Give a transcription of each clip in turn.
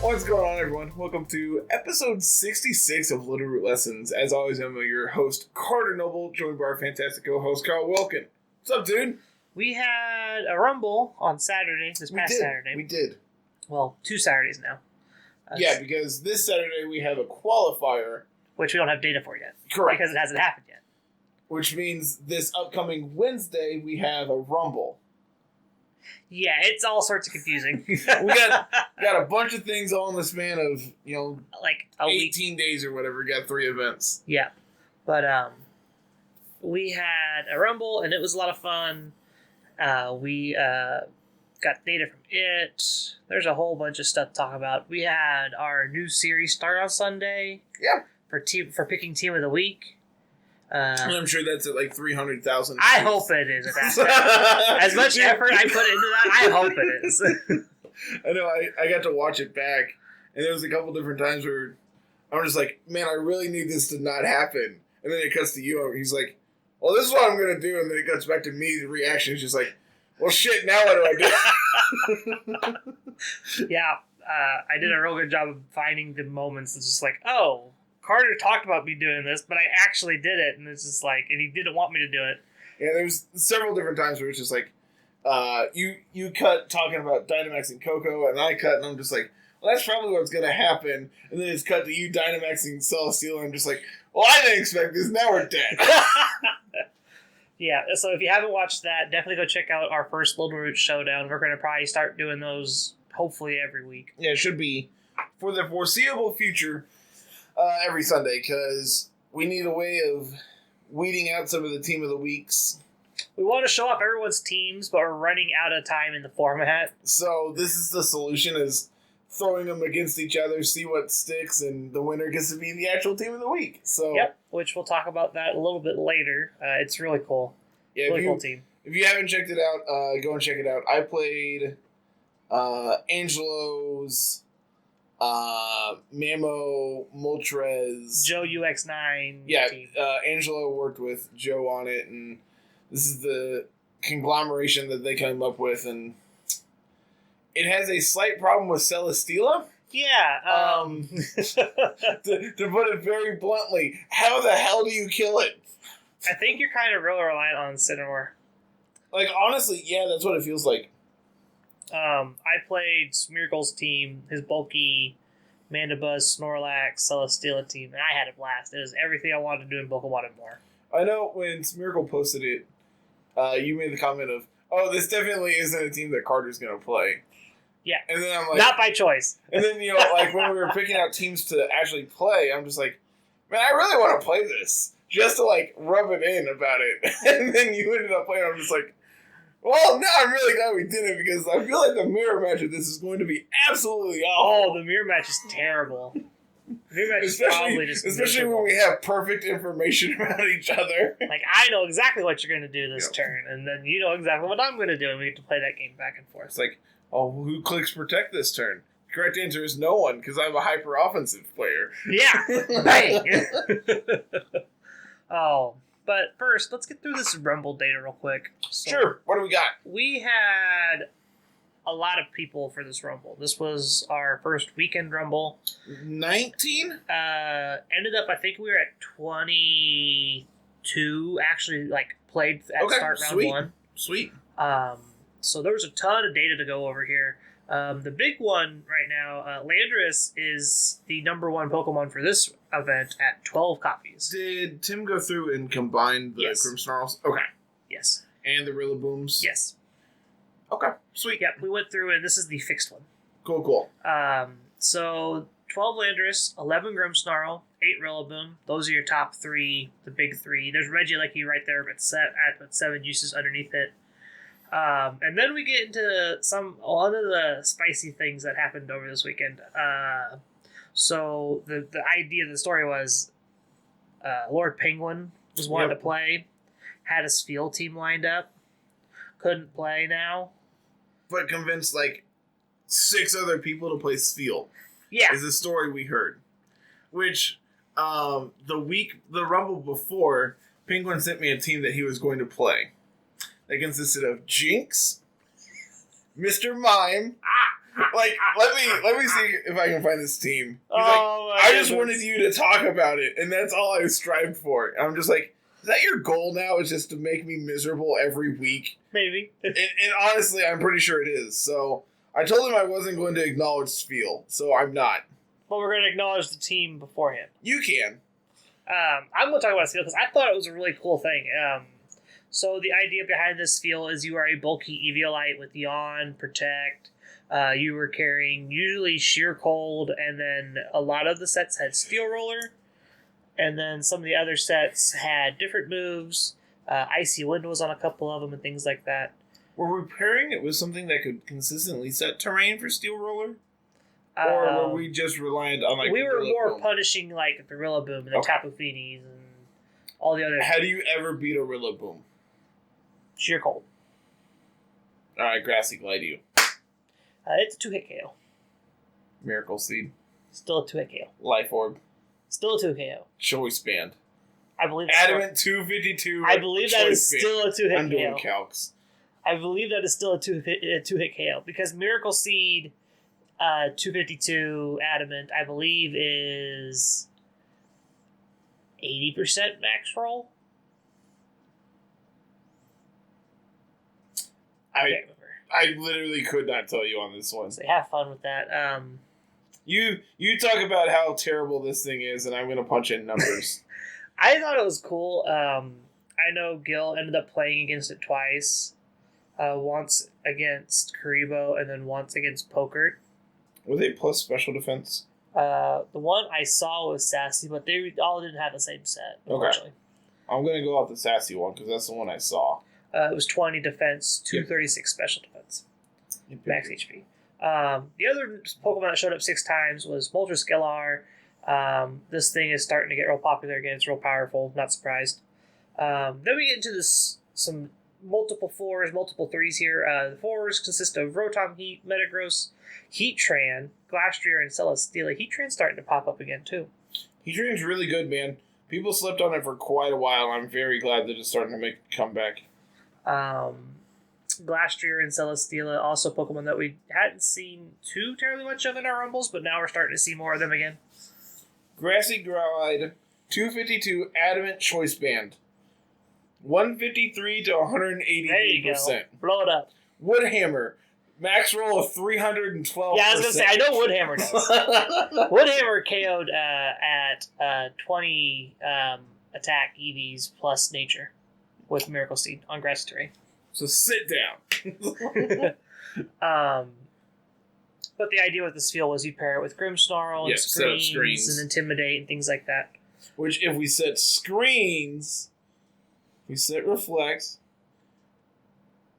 What's going on, everyone? Welcome to episode 66 of Littleroot Lessons. As always, I'm your host, Carter Noble, joined by our fantastic co-host, Carl Wilkin. What's up, dude? We had a Rumble on Saturday, Saturday. We did. Well, 2 Saturdays now. Yeah, because this Saturday we have a qualifier. Which we don't have data for yet. Correct. Because it hasn't happened yet. Which means this upcoming Wednesday we have a Rumble. Yeah, it's all sorts of confusing. We got a bunch of things all in the span of, like a 18 days or whatever. We got 3 events. Yeah. But we had a Rumble, and it was a lot of fun. We got data from it. There's a whole bunch of stuff to talk about. We had our new series start on Sunday. Yeah. For picking team of the week. I'm sure that's at like 300,000. I hope it is at that. As much effort I put into that, I hope it is. I know. I got to watch it back, and there was a couple different times where I'm just like, man, I really need this to not happen. And then it cuts to you, and he's like, well, this is what I'm going to do. And then it cuts back to me. The reaction is just like, well, shit, now what do I do? Yeah, I did a real good job of finding the moments. It's just like, oh, Carter talked about me doing this, but I actually did it. And it's just like, and he didn't want me to do it. Yeah, there's several different times where it's just like, you cut talking about Dynamaxing Coco, and I cut, and I'm just like, well, that's probably what's going to happen. And then it's cut to you Dynamaxing Celesteela, and I'm just like, well, I didn't expect this. Now we're dead. Yeah, so if you haven't watched that, definitely go check out our first Littleroot Showdown. We're going to probably start doing those, hopefully, every week. Yeah, it should be for the foreseeable future every Sunday, because we need a way of weeding out some of the team of the weeks. We want to show off everyone's teams, but we're running out of time in the format. So this is the solution, is throwing them against each other, see what sticks, and the winner gets to be the actual team of the week. So yep, which we'll talk about that a little bit later. It's really cool. Yeah, really cool team. If you haven't checked it out, go and check it out. I played Angelo's, Mamo, Moltres, Joe UX9. Yeah, team. Angelo worked with Joe on it, and this is the conglomeration that they came up with, and it has a slight problem with Celesteela. Yeah. To put it very bluntly, how the hell do you kill it? I think you're kind of really reliant on Cinnamore. Like, honestly, yeah, that's what it feels like. I played Smeargle's team, his bulky Mandibuzz, Snorlax, Celesteela team, and I had a blast. It was everything I wanted to do in Pokemon and more. I know when Smeargle posted it, you made the comment of, oh, this definitely isn't a team that Carter's going to play. Yeah. And then I'm like... Not by choice. And then, like, when we were picking out teams to actually play, I'm just like, man, I really want to play this. Just to, like, rub it in about it. And then you ended up playing, I'm just like, well, now I'm really glad we did it, because I feel like the mirror match of this is going to be absolutely awful. Oh, the mirror match is terrible. The mirror match is probably just especially when we have perfect information about each other. Like, I know exactly what you're going to do this turn, and then you know exactly what I'm going to do, and we get to play that game back and forth. It's like, oh, who clicks protect this turn? The correct answer is no one, because I'm a hyper-offensive player. Yeah, bang! Oh, but first, let's get through this Rumble data real quick. So sure, what do we got? We had a lot of people for this Rumble. This was our first weekend Rumble. 19? Ended up, I think we were at 22, actually, like, played at start round 1. Sweet. So there was a ton of data to go over here. The big one right now, Landorus is the number 1 Pokemon for this event at 12 copies. Did Tim go through and combine the Grimmsnarls? Okay. Yes. And the Rillabooms? Yes. Okay, sweet. Yep, we went through, and this is the fixed one. Cool. So 12 Landorus, 11 Grimmsnarl, 8 Rillaboom. Those are your top 3, the big 3. There's Regieleki right there at 7 uses underneath it. And then we get into one of the spicy things that happened over this weekend. So the idea of the story was Lord Penguin was wanting to play, had his field team lined up, couldn't play now. But convinced like 6 other people to play Spheal. Yeah. Is the story we heard. Which, the Rumble before, Penguin sent me a team that he was going to play. That consisted of Jinx, Mr. Mime, Like, let me see if I can find this team. He's Oh, like, I just wanted you to talk about it, and that's all I strived for. And I'm just like, is that your goal now? Is just to make me miserable every week? Maybe. And honestly, I'm pretty sure it is. So I told him I wasn't going to acknowledge Spiel, so I'm not. But we're going to acknowledge the team beforehand. You can. I'm going to talk about Spiel because I thought it was a really cool thing. So the idea behind this Spiel is you are a bulky Eviolite with Yawn, Protect. You were carrying usually Sheer Cold, and then a lot of the sets had Steel Roller. And then some of the other sets had different moves. Icy Wind was on a couple of them and things like that. Were we pairing it with something that could consistently set terrain for Steel Roller? Or were we just reliant on, like, we were more Boom? punishing, like, the Rillaboom and the Tapu Finis and all the other... How do you ever beat a Rillaboom? Sheer Cold. Alright, Grassy Glide you. It's a 2-hit KO. Miracle Seed. Still a 2-hit KO. Life Orb. Still a 2 KO. Choice Band. I believe Adamant 252. I believe that is still a 2-hit KO. I'm doing calcs. I believe that is still a 2-hit KO because Miracle Seed 252 Adamant, I believe, is 80% max roll. I literally could not tell you on this one. So have fun with that. You talk about how terrible this thing is, and I'm going to punch in numbers. I thought it was cool. I know Gil ended up playing against it twice. Once against Karibo, and then once against Pokert. Were they plus special defense? The one I saw was Sassy, but they all didn't have the same set, unfortunately. Okay. I'm going to go off the Sassy one, because that's the one I saw. It was 20 defense, 236 special defense. Max HP. The other Pokemon that showed up 6 times was Moltres Scalar. This thing is starting to get real popular again. It's real powerful. Not surprised. Then we get into some multiple 4s, multiple 3s here. The 4s consist of Rotom Heat, Metagross, Heatran, Glastrier, and Celesteela. Heatran's starting to pop up again, too. Heatran's really good, man. People slept on it for quite a while, and I'm very glad that it's starting to make a comeback. Glastrier and Celesteela, also Pokemon that we hadn't seen too terribly much of in our Rumbles, but now we're starting to see more of them again. Grassy Glide, 252 Adamant Choice Band. 153 to 183%. There you go. Blow it up. Woodhammer, max roll of 312%. Yeah, I was going to say, I know Woodhammer does. Woodhammer KO'd at 20 attack EVs plus nature with Miracle Seed on grassy terrain. So sit down. But the idea with this field was you pair it with Grimmsnarl and screens and Intimidate and things like that. Which, if we set screens, we set Reflect,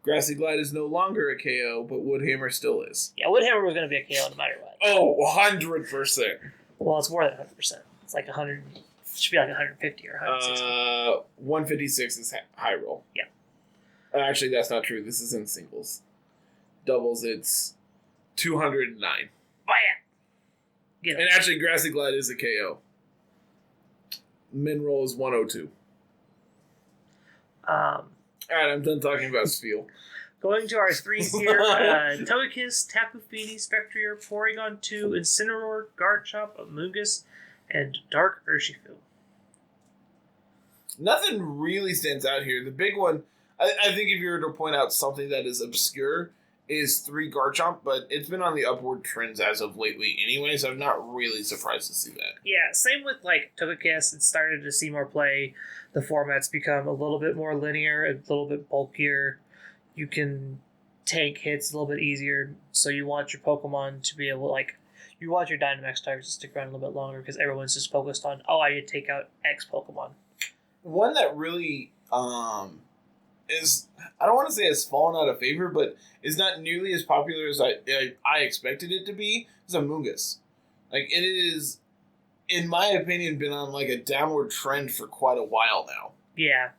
Grassy Glide is no longer a KO, but Woodhammer still is. Yeah, Woodhammer was going to be a KO no matter what. Oh, 100%. Well, it's more than 100%. It's like 100. It should be like 150 or 160. 156 is high roll. Yeah. Actually, that's not true. This is in singles. Doubles, it's 209. Bam! Get it. And actually, Grassy Glide is a KO. Min roll is 102. Alright, I'm done talking about Spiel. Going to our 3s here. Togekiss, Tapu Fini, Spectrier, Porygon 2, Incineroar, Garchomp, Amoonguss, and Dark Urshifu. Nothing really stands out here. The big one, I think if you were to point out something that is obscure, is 3 Garchomp, but it's been on the upward trends as of lately anyway, so I'm not really surprised to see that. Yeah, same with like Togekiss. It started to see more play. The format's become a little bit more linear, a little bit bulkier. You can tank hits a little bit easier, so you want your Pokemon to be able to, like, you want your Dynamax targets to stick around a little bit longer because everyone's just focused on, I need to take out X Pokemon. One that really is, I don't want to say has fallen out of favor, but is not nearly as popular as I expected it to be, is Amoonguss. Like, it is, in my opinion, been on like a downward trend for quite a while now. Yeah.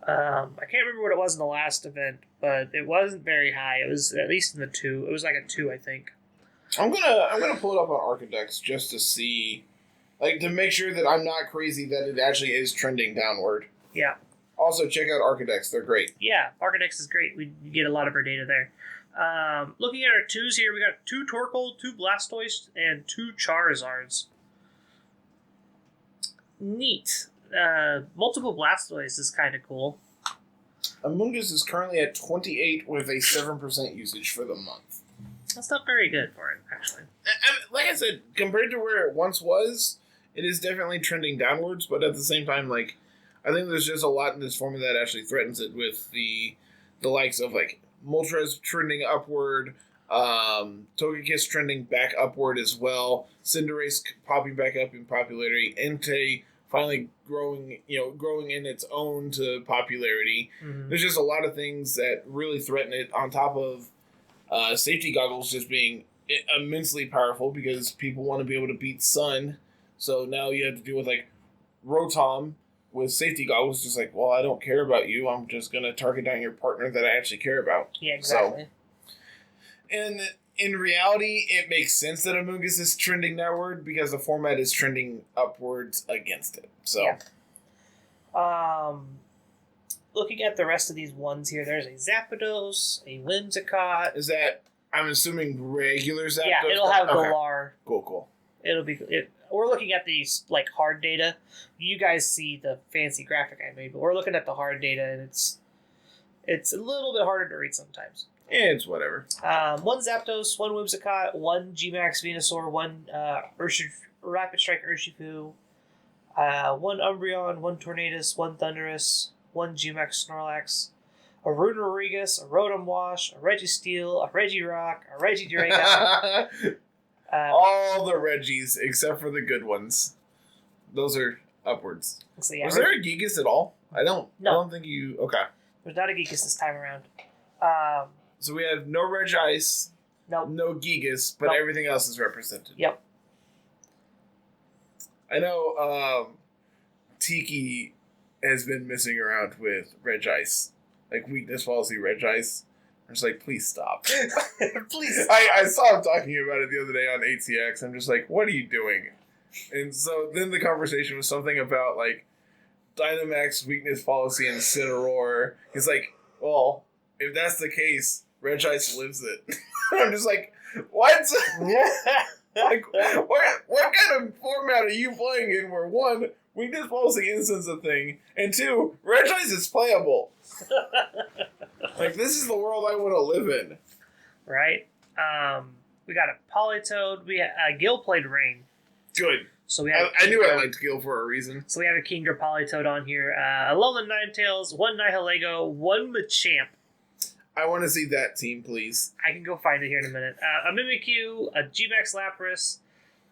I can't remember what it was in the last event, but it wasn't very high. It was at least in the 2. It was like a 2, I think. I'm gonna pull it up on Archidex just to see, like, to make sure that I'm not crazy that it actually is trending downward. Yeah. Also, check out Archidex. They're great. Yeah, Archidex is great. We get a lot of our data there. Looking at our 2s here, we got 2 Torkoal, 2 Blastoise, and 2 Charizards. Neat. Multiple Blastoise is kind of cool. Amoonguss is currently at 28 with a 7% usage for the month. That's not very good for it, actually. Like I said, compared to where it once was, it is definitely trending downwards, but at the same time, like, I think there's just a lot in this formula that actually threatens it with the likes of, like, Moltres trending upward, Togekiss trending back upward as well, Cinderace popping back up in popularity, Entei finally growing in its own to popularity. Mm-hmm. There's just a lot of things that really threaten it, on top of safety goggles just being immensely powerful because people want to be able to beat Sun. So now you have to deal with, like, Rotom with safety goggles, just like, well, I don't care about you. I'm just going to target down your partner that I actually care about. Yeah, exactly. So, and in reality, it makes sense that Amoonguss is trending downward because the format is trending upwards against it. So, yeah. Looking at the rest of these ones here, there's a Zapdos, a Whimsicott. Is that, I'm assuming, regular Zapdos? Yeah, it'll have okay. Galar. Cool. It'll be. We're looking at these, like, hard data. You guys see the fancy graphic I made, but we're looking at the hard data, and it's a little bit harder to read sometimes. Yeah, it's whatever. 1 Zapdos, 1 Whimsicott, 1 Gmax Venusaur, 1 Rapid Strike Urshifu, 1 Umbreon, 1 Tornadus, 1 Thundurus, 1 Gmax Snorlax, a Runerigus, a Rotom Wash, a Registeel, a Regirock, a Regidragon. All the Reggies except for the good ones. Those are upwards. So yeah, was there a Gigas at all? I don't think you. Okay. There's not a Gigas this time around. So we have no Regice, Nope. no Gigas, but everything else is represented. Yep. I know Tiki has been messing around with Regice. Like, weakness policy Regice. I'm just like, please stop. Please stop. I saw him talking about it the other day on ATX. I'm just like, what are you doing? And so then the conversation was something about, like, Dynamax weakness policy and Incineroar. He's like, well, if that's the case, Regice lives it. I'm just like, what? Like, what kind of format are you playing in where, 1, weakness policy instance a thing, and 2, Regice is playable? Like, this is the world I want to live in. Right? We got a Politoed. Gil played Rain. Good. So we have I knew I liked Gil for a reason. So we have a Kingdra Politoed on here. A Alolan Ninetales, 1 Nihilego, 1 Machamp. I want to see that team, please. I can go find it here in a minute. A Mimikyu, a Gmax Lapras,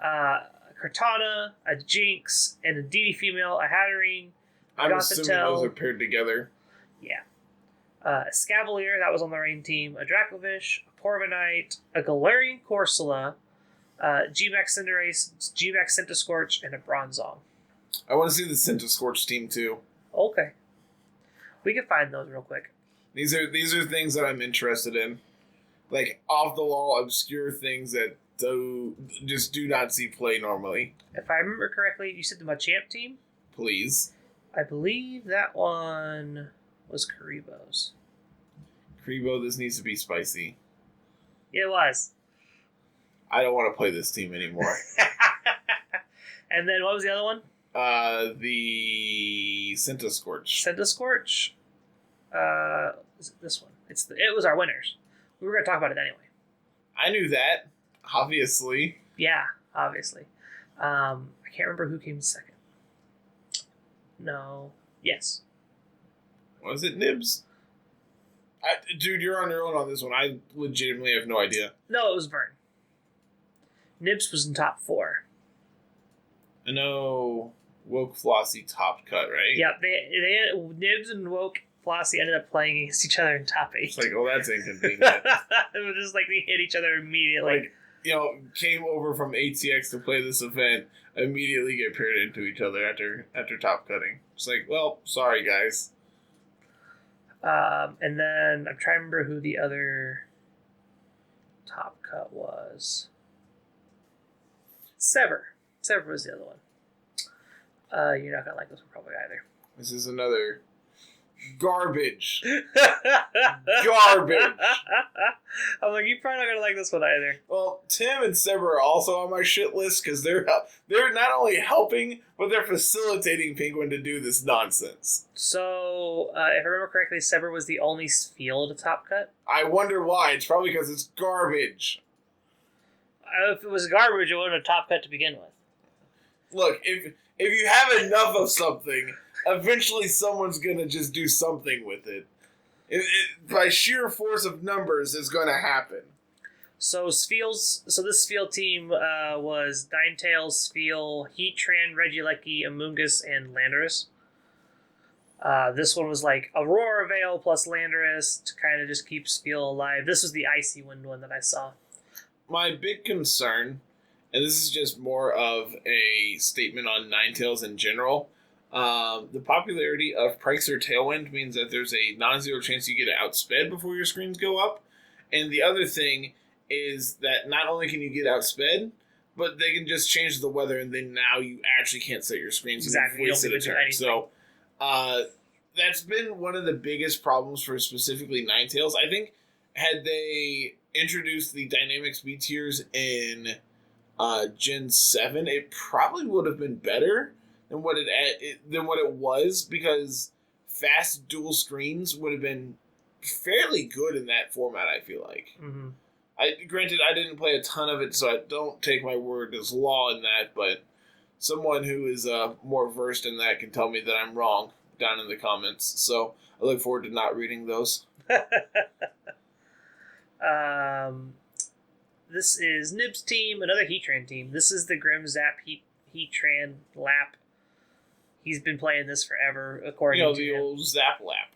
a Cortana, a Jinx, and a DD female, a Hatterene. I'm assuming those are paired together. Yeah. A Scavalier, that was on the Rain team, a Dracovish, a Corviknight, a Galarian Corsola, Gmax Cinderace, Gmax Centiskorch, and a Bronzong. I want to see the Centiskorch team too. Okay. We can find those real quick. These are things that I'm interested in. Like, off the wall, obscure things that do not see play normally. If I remember correctly, you said the Machamp team? Please. I believe that one was Karibo's. Karibo, this needs to be spicy. It was. I don't want to play this team anymore. And then what was the other one? The Centiskorch. Centiskorch? Is it this one? It was our winners. We were going to talk about it anyway. I knew that, obviously. Yeah, obviously. I can't remember who came second. No. Yes. Was it Nibs? Dude, you're on your own on this one. I legitimately have no idea. No, it was Vern. Nibs was in top 4. I know Woke Flossie top cut, right? Yep, they Nibs and Woke Flossie ended up playing against each other in top 8. It's like, oh, that's inconvenient. It was just like they hit each other immediately. Like, came over from ATX to play this event, immediately get paired into each other after top cutting. It's like, well, sorry, guys. And then I'm trying to remember who the other top cut was. Sever. Sever was the other one. You're not going to like this one probably either. This is another Garbage. Garbage. I'm like, you're probably not gonna like this one either. Well, Tim and Seb are also on my shit list because they're not only helping, but they're facilitating Penguin to do this nonsense. So, if I remember correctly, Sever was the only field to top cut. I wonder why. It's probably because it's garbage. If it was garbage, it wouldn't have top cut to begin with. Look, if you have enough of something, eventually someone's gonna just do something with it. By sheer force of numbers, it's gonna happen. So this field team was Ninetales, Sfeel, Heatran, Regieleki, Amoonguss, and Landorus. This one was like Aurora Veil plus Landorus to kind of just keep Sfeel alive. This was the Icy Wind one that I saw. My big concern, and this is just more of a statement on Ninetales in general, the popularity of Pryxer Tailwind means that there's a non-zero chance you get outsped before your screens go up. And the other thing is that not only can you get outsped, but they can just change the weather, and then now you actually can't set your screens. Exactly. And you've wasted a turn. So that's been one of the biggest problems for specifically Ninetales. I think had they introduced the dynamic speed tiers in Gen 7, it probably would have been better than what it was, because fast dual screens would have been fairly good in that format, I feel like. Mm-hmm. Granted, I didn't play a ton of it, so I don't take my word as law in that, but someone who is more versed in that can tell me that I'm wrong down in the comments. So I look forward to not reading those. This is Nib's team, another Heatran team. This is the Grim Zap Heatran Lap. He's been playing this forever, according to the old Zap Lap.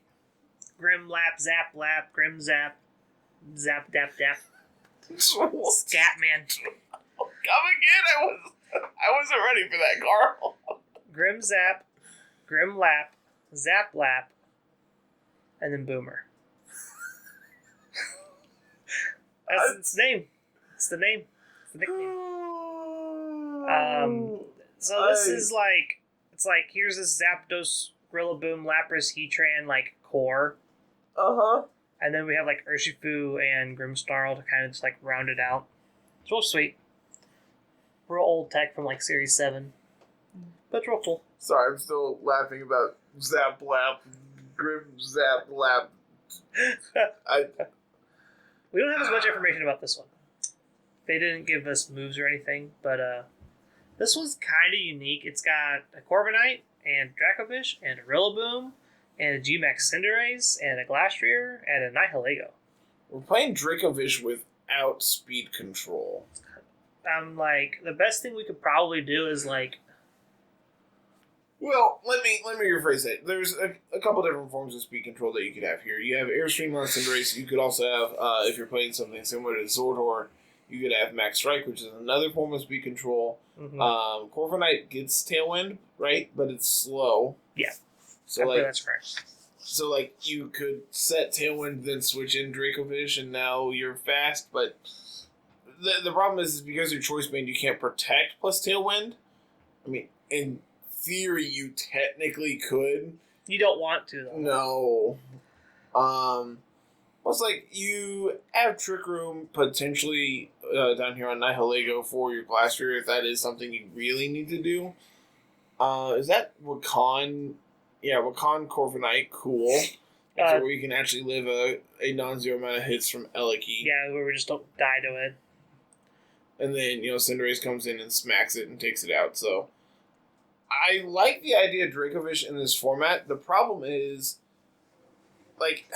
Grim Lap, Zap Lap, Grim Zap, Zap Dap Dap. Scat Man. Come again, I wasn't ready for that, Carl. Grim Zap, Grim Lap, Zap Lap, and then Boomer. That's its name. It's the name. It's the nickname. So this is like, it's like, here's this Zapdos, Rillaboom, Lapras, Heatran, like, core. Uh-huh. And then we have, like, Urshifu and Grimmsnarl to kind of just, like, round it out. It's real sweet. Real old tech from, like, Series 7. But it's real cool. Sorry, I'm still laughing about Zap Lap, Grim Zap Lap. We don't have as much information about this one. They didn't give us moves or anything, but this one's kind of unique. It's got a Corviknight and Dracovish and a Rillaboom and a G-Max Cinderace and a Glastrier and a Nihilego. We're playing Dracovish without speed control. I'm like, the best thing we could probably do is like... Well, let me rephrase that. There's a couple different forms of speed control that you could have here. You have Airstream on Cinderace. You could also have, if you're playing something similar to Zordor, you could have Max Strike, which is another form of speed control. Mm-hmm. Corviknight gets Tailwind, right? But it's slow. Yeah. So I believe that's correct. So, like, you could set Tailwind, then switch in Dracovish, and now you're fast, but the problem is because your choice band, you can't protect plus Tailwind. I mean, in theory, you technically could. You don't want to, though. No. It's like, you have Trick Room potentially down here on Nihilego for your Glastrier, if that is something you really need to do. Is that Wakan? Yeah, Wakan Corviknight, cool. Where you can actually live a non-zero amount of hits from Eleki. Yeah, where we just don't die to it. And then, Cinderace comes in and smacks it and takes it out, so... I like the idea of Dracovish in this format. The problem is, like,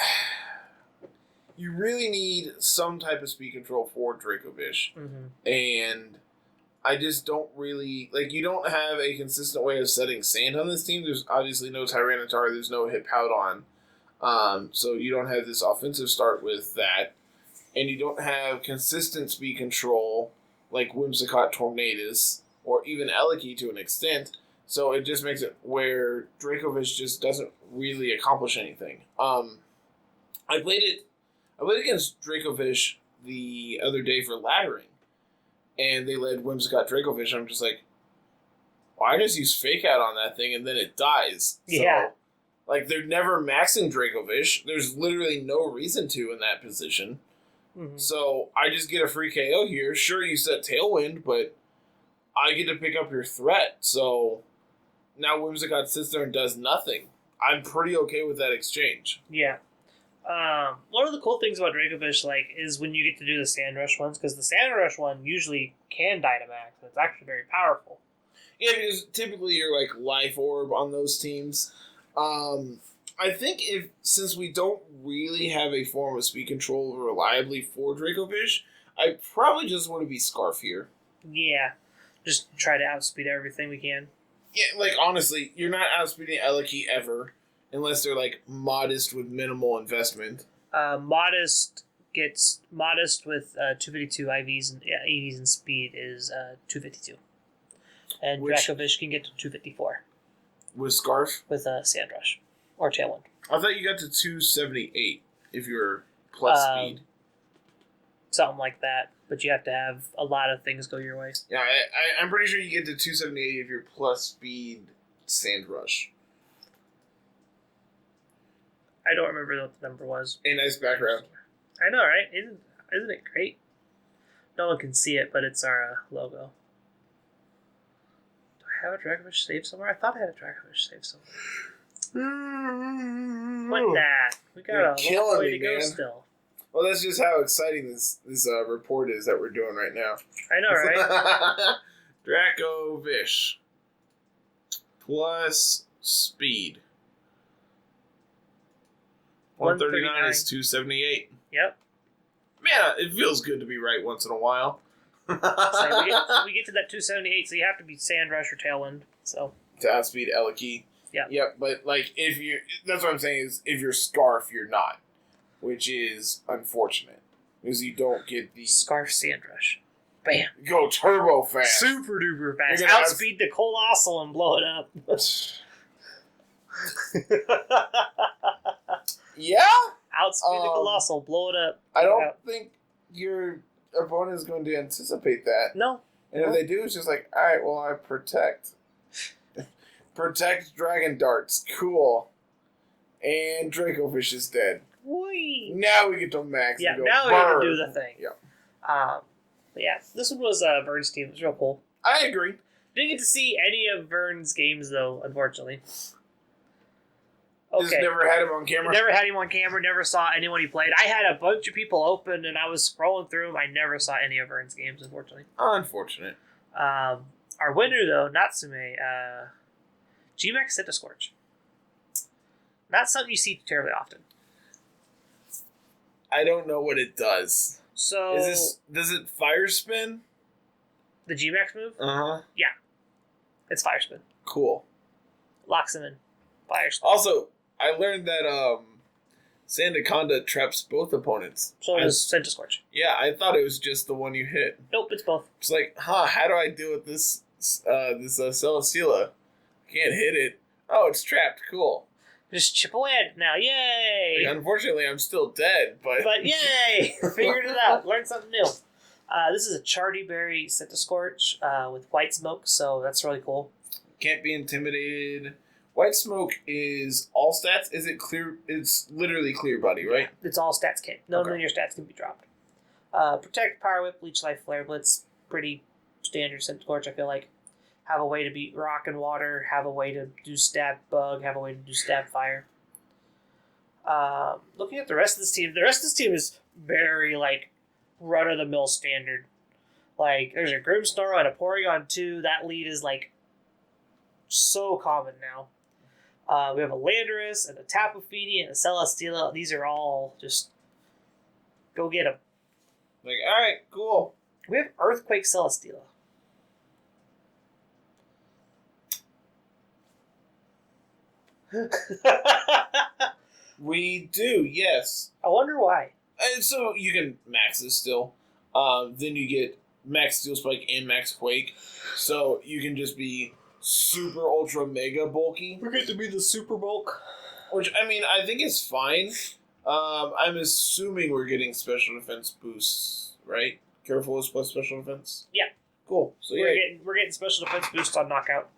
you really need some type of speed control for Dracovish. Mm-hmm. And I just don't really... Like, you don't have a consistent way of setting sand on this team. There's obviously no Tyranitar. There's no Hippowdon. So you don't have this offensive start with that. And you don't have consistent speed control like Whimsicott Tornadus or even Eleki to an extent. So it just makes it where Dracovish just doesn't really accomplish anything. I played against Dracovish the other day for laddering, and they led Whimsicott Dracovish. I'm just like, why does use Fake Out on that thing and then it dies? Yeah. Like, they're never maxing Dracovish. There's literally no reason to in that position. Mm-hmm. So, I just get a free KO here. Sure, you set Tailwind, but I get to pick up your threat. So, now Whimsicott sits there and does nothing. I'm pretty okay with that exchange. Yeah. One of the cool things about Dracovish, like, is when you get to do the Sand Rush ones, because the Sand Rush one usually can Dynamax. It's actually very powerful. Yeah, because typically you're like Life Orb on those teams. I think since we don't really have a form of speed control reliably for Dracovish, I probably just want to be Scarf here. Yeah. Just try to outspeed everything we can. Yeah, like, honestly, you're not outspeeding Eliki ever, unless they're, like, modest with minimal investment. Modest with 252 IVs and AVs and speed is 252. And Dracovish can get to 254. With Scarf? With Sand Rush. Or Tailwind. I thought you got to 278 if you're plus speed. Something like that. But you have to have a lot of things go your way. Yeah, I'm pretty sure you get to 278 if you're plus speed Sand Rush. I don't remember what the number was. A nice background. I know, right? Isn't it great? No one can see it, but it's our logo. Do I have a Dracovish saved somewhere? I thought I had a Dracovish saved somewhere. What that? We got a long way to go still. Well, that's just how exciting this report is that we're doing right now. I know, right? Dracovish. Plus speed. 139 is 278. Yep. Man, it feels good to be right once in a while. So we get to that 278, so you have to be Sand Rush or Tailwind. So to outspeed Eliki. Yeah. Yep, but like that's what I'm saying is if you're Scarf, you're not. Which is unfortunate. Because you don't get the Scarf Sand Rush. Bam. Go turbo fast. Super duper fast. Outspeed the Colossal and blow it up. Yeah? Outspeed the Colossal, blow it up. I don't think your opponent is going to anticipate that. No. And if they do, it's just like, alright, well, I protect. Protect Dragon Darts. Cool. And Dracovish is dead. Whee. Now we get to max. Yeah, and go, now we can do the thing. Yeah. But yeah, this one was Vern's team. It was real cool. I agree. Didn't get to see any of Vern's games, though, unfortunately. Okay. Just never had him on camera? Never had him on camera, never saw anyone he played. I had a bunch of people open, and I was scrolling through them. I never saw any of Vern's games, unfortunately. Unfortunate. Our winner, though, Natsume, G-Max Centiscorch. Not something you see terribly often. I don't know what it does. So does it fire spin? The G-Max move? Uh-huh. Yeah. It's fire spin. Cool. Locks him in. Fire spin. Also, I learned that Sandaconda traps both opponents. So does Centiscorch. Yeah, I thought it was just the one you hit. Nope, it's both. It's like, how do I deal with this Celesteela? Can't hit it. Oh, it's trapped. Cool. Just chip away at it now. Yay! Like, unfortunately, I'm still dead, but yay! Figured it out. Learned something new. This is a Chardy Berry Centiscorch with white smoke, so that's really cool. Can't be intimidated. White smoke is all stats. Is it clear? It's literally clear body, right? Yeah, it's all stats can. No linear stats can be dropped. Protect, Power Whip, Leech Life, Flare Blitz. Pretty standard Centiscorch, I feel like. Have a way to beat Rock and Water. Have a way to do Stab Bug. Have a way to do Stab Fire. Looking at the rest of this team, is very, like, run-of-the-mill standard. Like, there's a Grimmsnarl and a Porygon 2. That lead is, like, so common now. We have a Landorus and a Tapu Fini and a Celesteela. These are all just go get them. Like, all right, cool. We have Earthquake Celesteela. We do, yes. I wonder why. And so you can max this still. Then you get max Steel Spike and max Quake. So you can just be super ultra mega bulky. We get to be the super bulk. Which, I mean, I think is fine. I'm assuming we're getting special defense boosts, right? Careful is plus special defense? Yeah. Cool. So we're getting special defense boosts on knockout.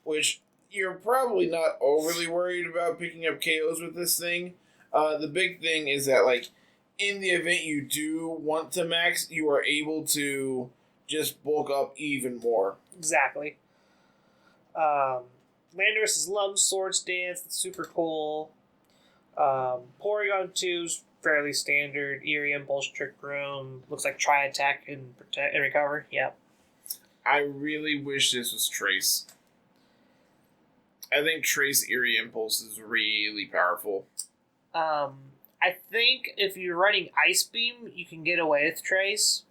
Which, you're probably not overly worried about picking up KOs with this thing. The big thing is that, like, in the event you do want to max, you are able to just bulk up even more. Exactly. Landorus's Lum Swords Dance, that's super cool. Porygon 2's fairly standard. Eerie Impulse, Trick Room. Looks like Tri Attack and Protect and Recover. Yep. I really wish this was Trace. I think Trace Eerie Impulse is really powerful. I think if you're running Ice Beam, you can get away with Trace.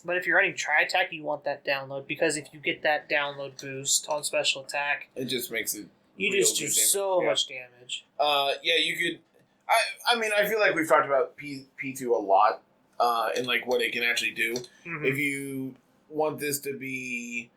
But if you're running Tri Attack, you want that download, because if you get that download boost on special attack, it just makes it. You just do so much damage. Yeah, you could. I mean, I feel like we've talked about P2 a lot, and like what it can actually do. Mm-hmm. If you want this to be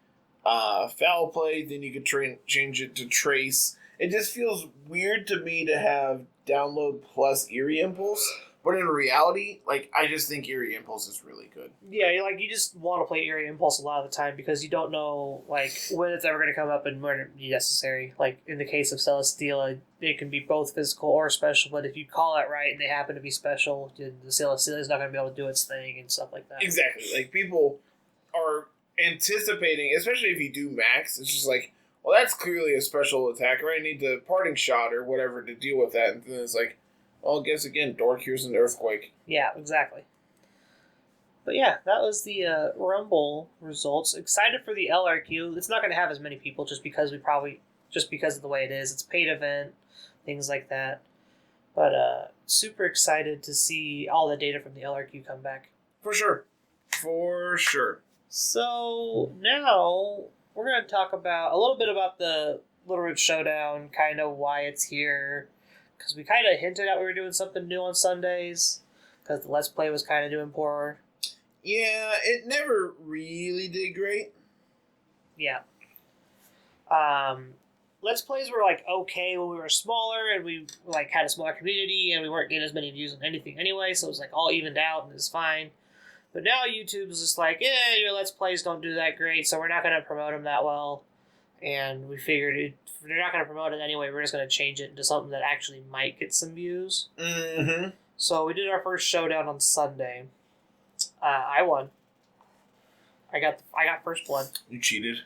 foul play, then you could change it to Trace. It just feels weird to me to have download plus Eerie Impulse, but in reality, like, I just think Eerie Impulse is really good. Yeah, you just want to play Eerie Impulse a lot of the time because you don't know, like, when it's ever going to come up and when it be necessary. Like, in the case of Celesteela, it can be both physical or special, but if you call it right and they happen to be special, the Celesteela is not going to be able to do its thing and stuff like that. Exactly. Like, people are anticipating, especially if you do max, it's just like, well, that's clearly a special attacker. I need the Parting Shot or whatever to deal with that. And then it's like, well, I guess again, Door Cures and Earthquake. Yeah, exactly. But yeah, that was the Rumble results. Excited for the LRQ. It's not going to have as many people just because of the way it is. It's a paid event, things like that. But super excited to see all the data from the LRQ come back. For sure. So now we're going to talk about a little bit about the Littleroot Showdown, kind of why it's here. Because we kind of hinted at we were doing something new on Sundays. Because the Let's Play was kind of doing poor. Yeah, it never really did great. Yeah. Let's Plays were like okay when we were smaller and we like had a smaller community and we weren't getting as many views on anything anyway, so it was like all evened out and it's fine. But now YouTube is just like, your Let's Plays don't do that great, so we're not going to promote them that well. And we figured if they're not going to promote it anyway, we're just going to change it into something that actually might get some views. Mm-hmm. So we did our first showdown on Sunday. I won. I got first blood. You cheated.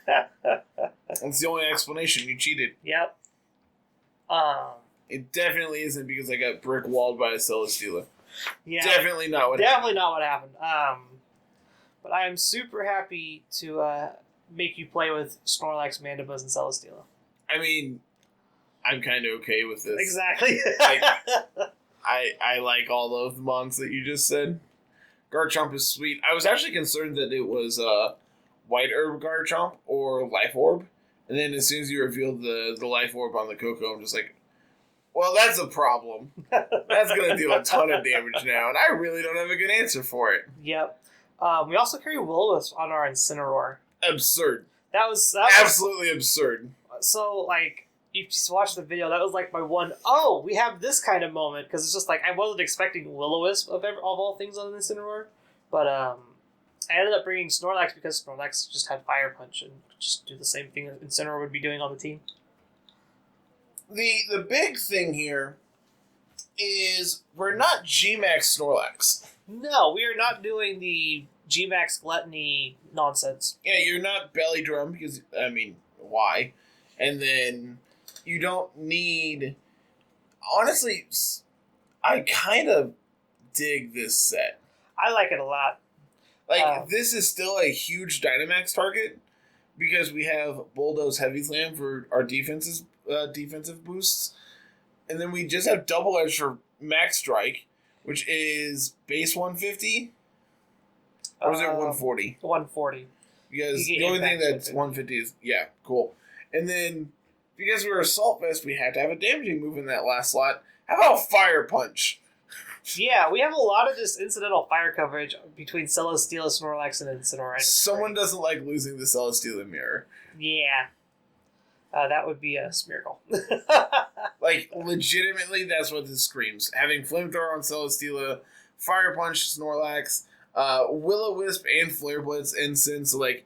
That's the only explanation. You cheated. Yep. It definitely isn't because I got brick walled by a Celesteela. Yeah. Definitely not what happened. But I am super happy to make you play with Snorlax, Mandibuzz, and Celesteela. I mean, I'm kind of okay with this. Exactly. I like all of the mons that you just said. Garchomp is sweet. I was actually concerned that it was White Herb Garchomp or Life Orb. And then as soon as you revealed the Life Orb on the Coco, I'm just like, well, that's a problem. That's going to deal a ton of damage now, and I really don't have a good answer for it. Yep. We also carry Will-O-Wisp on our Incineroar. Absurd. That was absolutely absurd. So, like, if you watch the video, that was like my one, oh, we have this kind of moment, because it's just like, I wasn't expecting Will-O-Wisp of all things on Incineroar, but I ended up bringing Snorlax because Snorlax just had Fire Punch and just do the same thing that Incineroar would be doing on the team. The big thing here is we're not G-Max Snorlax. No, we are not doing the G-Max Gluttony nonsense. Yeah, you're not Belly Drum because, I mean, why? And then you don't need... Honestly, I kind of dig this set. I like it a lot. Like, this is still a huge Dynamax target because we have Bulldoze Heavy Slam for our defensive boosts. And then we just have Double Edge for Max Strike, which is base 150. Or is it 140? 140. Because the only thing that's 150 is... Yeah, cool. And then, because we're Assault Vest, we have to have a damaging move in that last slot. How about Fire Punch? Yeah, we have a lot of just incidental fire coverage between Celesteela, Snorlax, and Incineroar. Someone doesn't like losing the Celesteela mirror. Yeah. That would be a Smeargle. Like, legitimately, that's what this screams. Having Flamethrower on Celesteela, Fire Punch Snorlax, Will-O-Wisp and Flare Blitz Ensign, so, like,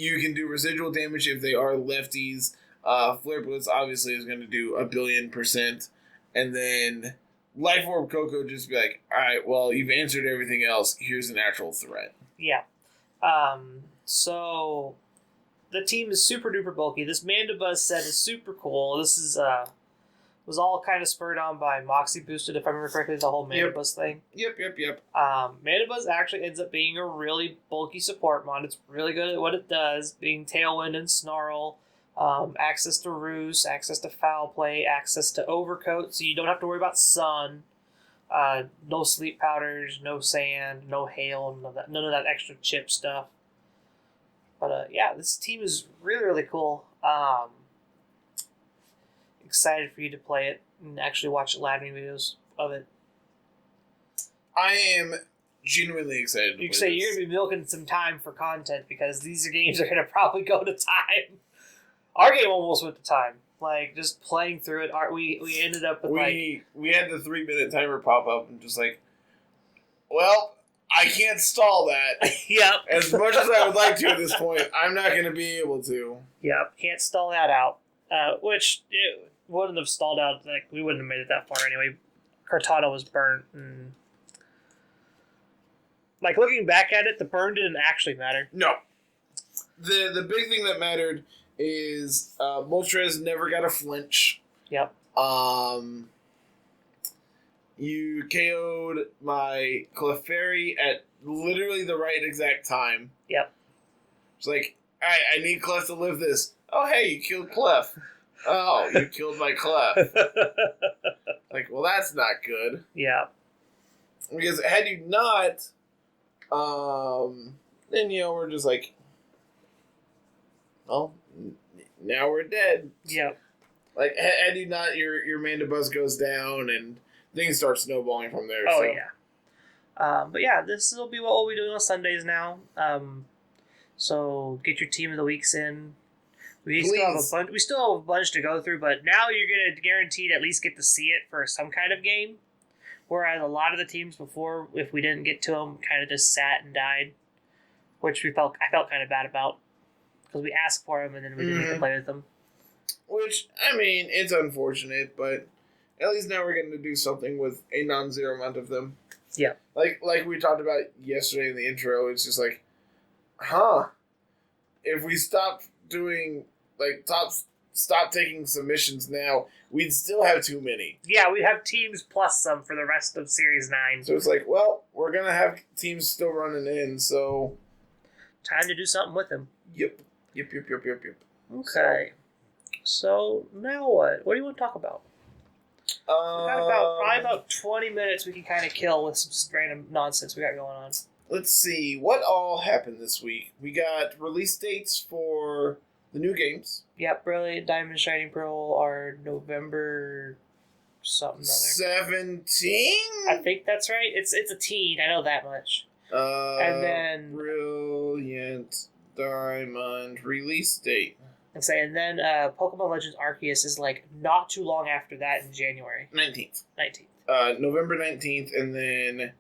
you can do residual damage if they are lefties. Flare Blitz obviously is going to do 1,000,000,000%. And then Life Orb Coco just be like, all right, well, you've answered everything else. Here's an actual threat. Yeah. So the team is super duper bulky. This Mandibuzz set is super cool. This is was all kind of spurred on by Moxie boosted, if I remember correctly, the whole Mandibuzz thing. Yep. Mandibuzz actually ends up being a really bulky support mod. It's really good at what it does, being Tailwind and Snarl, access to Roost, access to Foul Play, access to Overcoat, so you don't have to worry about sun. No sleep powders, no sand, no hail, none of that extra chip stuff. But yeah, this team is really, really cool. Excited for you to play it and actually watch landing videos of it. I am genuinely excited to play this. You're going to be milking some time for content because these games are going to probably go to time. Our game almost went to time. Like, just playing through it, we ended up with we had the 3-minute timer pop up and just like, well, I can't stall that. Yep. As much as I would like to at this point, I'm not going to be able to. Yep, can't stall that out. Which it wouldn't have stalled out. Like, we wouldn't have made it that far anyway. Cortana was burnt. And like, looking back at it, the burn didn't actually matter. No. The big thing that mattered is Moltres never got a flinch. Yep. You KO'd my Clefairy at literally the right exact time. Yep. It's like, alright, I need Clef to live this. Oh, hey, you killed Clef. Oh, you killed my Clef. Like, well, that's not good. Yeah. Because had you not, then, we're just like, well, now we're dead. Yep. Like, had you not, your Mandibuzz goes down and things start snowballing from there. Oh, so. yeah. But yeah, this will be what we'll be doing on Sundays now. So get your team of the weeks in. We still have a bunch to go through, but now you're going to guaranteed at least get to see it for some kind of game. Whereas a lot of the teams before, if we didn't get to them, kind of just sat and died, which I felt kind of bad about because we asked for them and then we didn't get to play with them. Which, I mean, it's unfortunate, but at least now we're getting to do something with a non-zero amount of them. Yeah. Like we talked about yesterday in the intro, it's just like, if we stop doing, stop taking submissions now, we'd still have too many. Yeah, we'd have teams plus some for the rest of Series 9. So it's like, well, we're going to have teams still running in, so... Time to do something with them. Yep. Okay. So, now what? What do you want to talk about? We got probably about 20 minutes we can kind of kill with some random nonsense we got going on. Let's see. What all happened this week? We got release dates for the new games. Yep, Brilliant Diamond Shining Pearl are November something other. 17? I think that's right. It's a teen. I know that much. And then Brilliant Diamond release date. And then Pokemon Legends Arceus is like not too long after that in January. 19th. 19th. November 19th, and then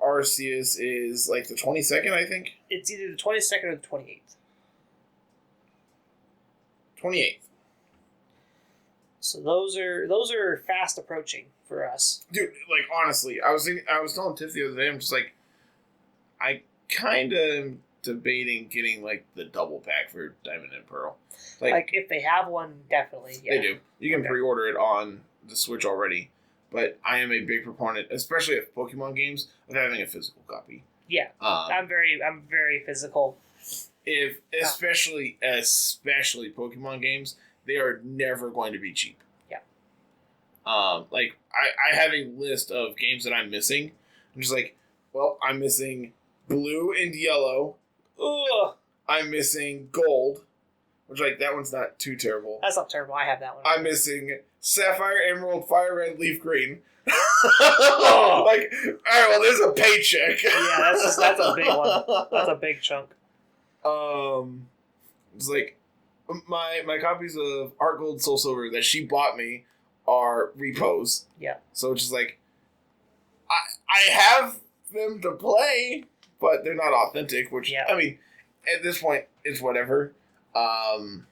Arceus is like the 22nd, I think. It's either the 22nd or the 28th. 28th. So those are fast approaching for us. Dude, like honestly, I was telling Tiff the other day, I'm just like, I kind of am debating getting like the double pack for Diamond and Pearl. Like if they have one, definitely. Yeah. They do. You can pre-order it on the Switch already, but I am a big proponent, especially at Pokemon games, of having a physical copy. Yeah, I'm very physical. Especially Pokemon games, they are never going to be cheap. Yeah. Like I have a list of games that I'm missing. I'm just like, well, I'm missing blue and yellow. Ugh. I'm missing gold, which like that one's not too terrible. That's not terrible. I have that one. I'm missing sapphire, emerald, fire red, leaf green. Like, all right, well, there's a paycheck. Yeah, that's a big one. That's a big chunk. It's like my copies of Art Gold, Soul Silver that she bought me are repos. Yeah. So it's just like I have them to play, but they're not authentic. Which I mean, at this point, it's whatever. I'm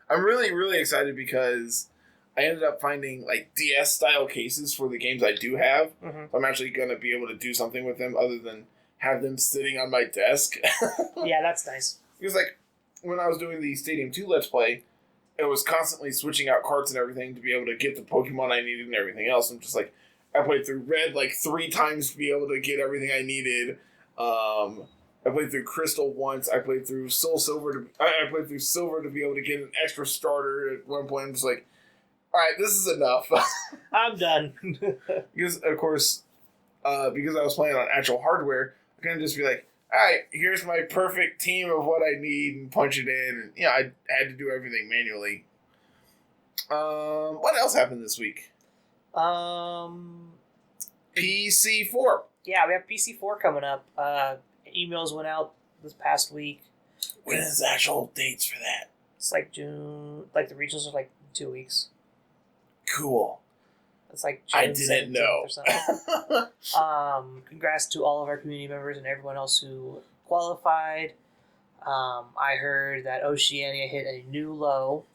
really, really excited because I ended up finding like DS style cases for the games I do have. Mm-hmm. So I'm actually going to be able to do something with them other than have them sitting on my desk. Yeah, that's nice. Because like when I was doing the Stadium 2 Let's Play, it was constantly switching out carts and everything to be able to get the Pokemon I needed and everything else. I'm just like, I played through Red like 3 times to be able to get everything I needed. I played through Crystal once. I played through Silver to be able to get an extra starter at one point. I'm just like, all right, this is enough. I'm done. Because of course, because I was playing on actual hardware, I couldn't just be like, all right, here's my perfect team of what I need and punch it in. And I had to do everything manually. What else happened this week? PC4. Yeah, we have PC4 coming up. Emails went out this past week. When is the actual dates for that? It's like June. Like the regionals are like 2 weeks. Cool. It's like June I didn't know. Or something. Congrats to all of our community members and everyone else who qualified. I heard that Oceania hit a new low.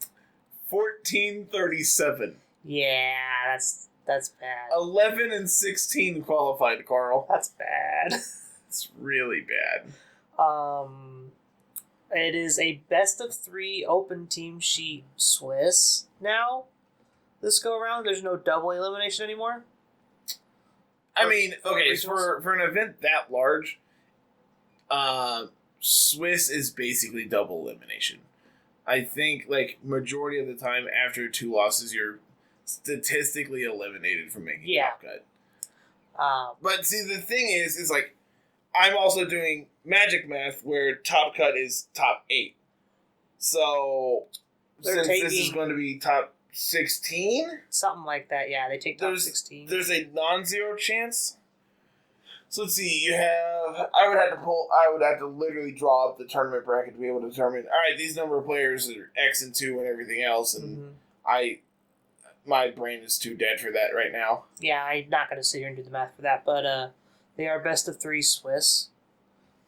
1437. Yeah, that's bad. 11 and 16 qualified, Carl. That's bad. It's really bad. It is a best of 3 open team sheet Swiss now. This go around, there's no double elimination anymore. I mean, okay, for an event that large, Swiss is basically double elimination. I think like majority of the time after 2 losses, you're statistically eliminated from making top cut. But see, the thing is like I'm also doing magic math where top cut is top 8. So since this is going to be top 16, something like that, yeah, they take top 16. There's a non-zero chance. So let's see. You have. I would have to literally draw up the tournament bracket to be able to determine. All right, these number of players are X and 2 and everything else, and my brain is too dead for that right now. Yeah, I'm not going to sit here and do the math for that, but they are best of 3 Swiss.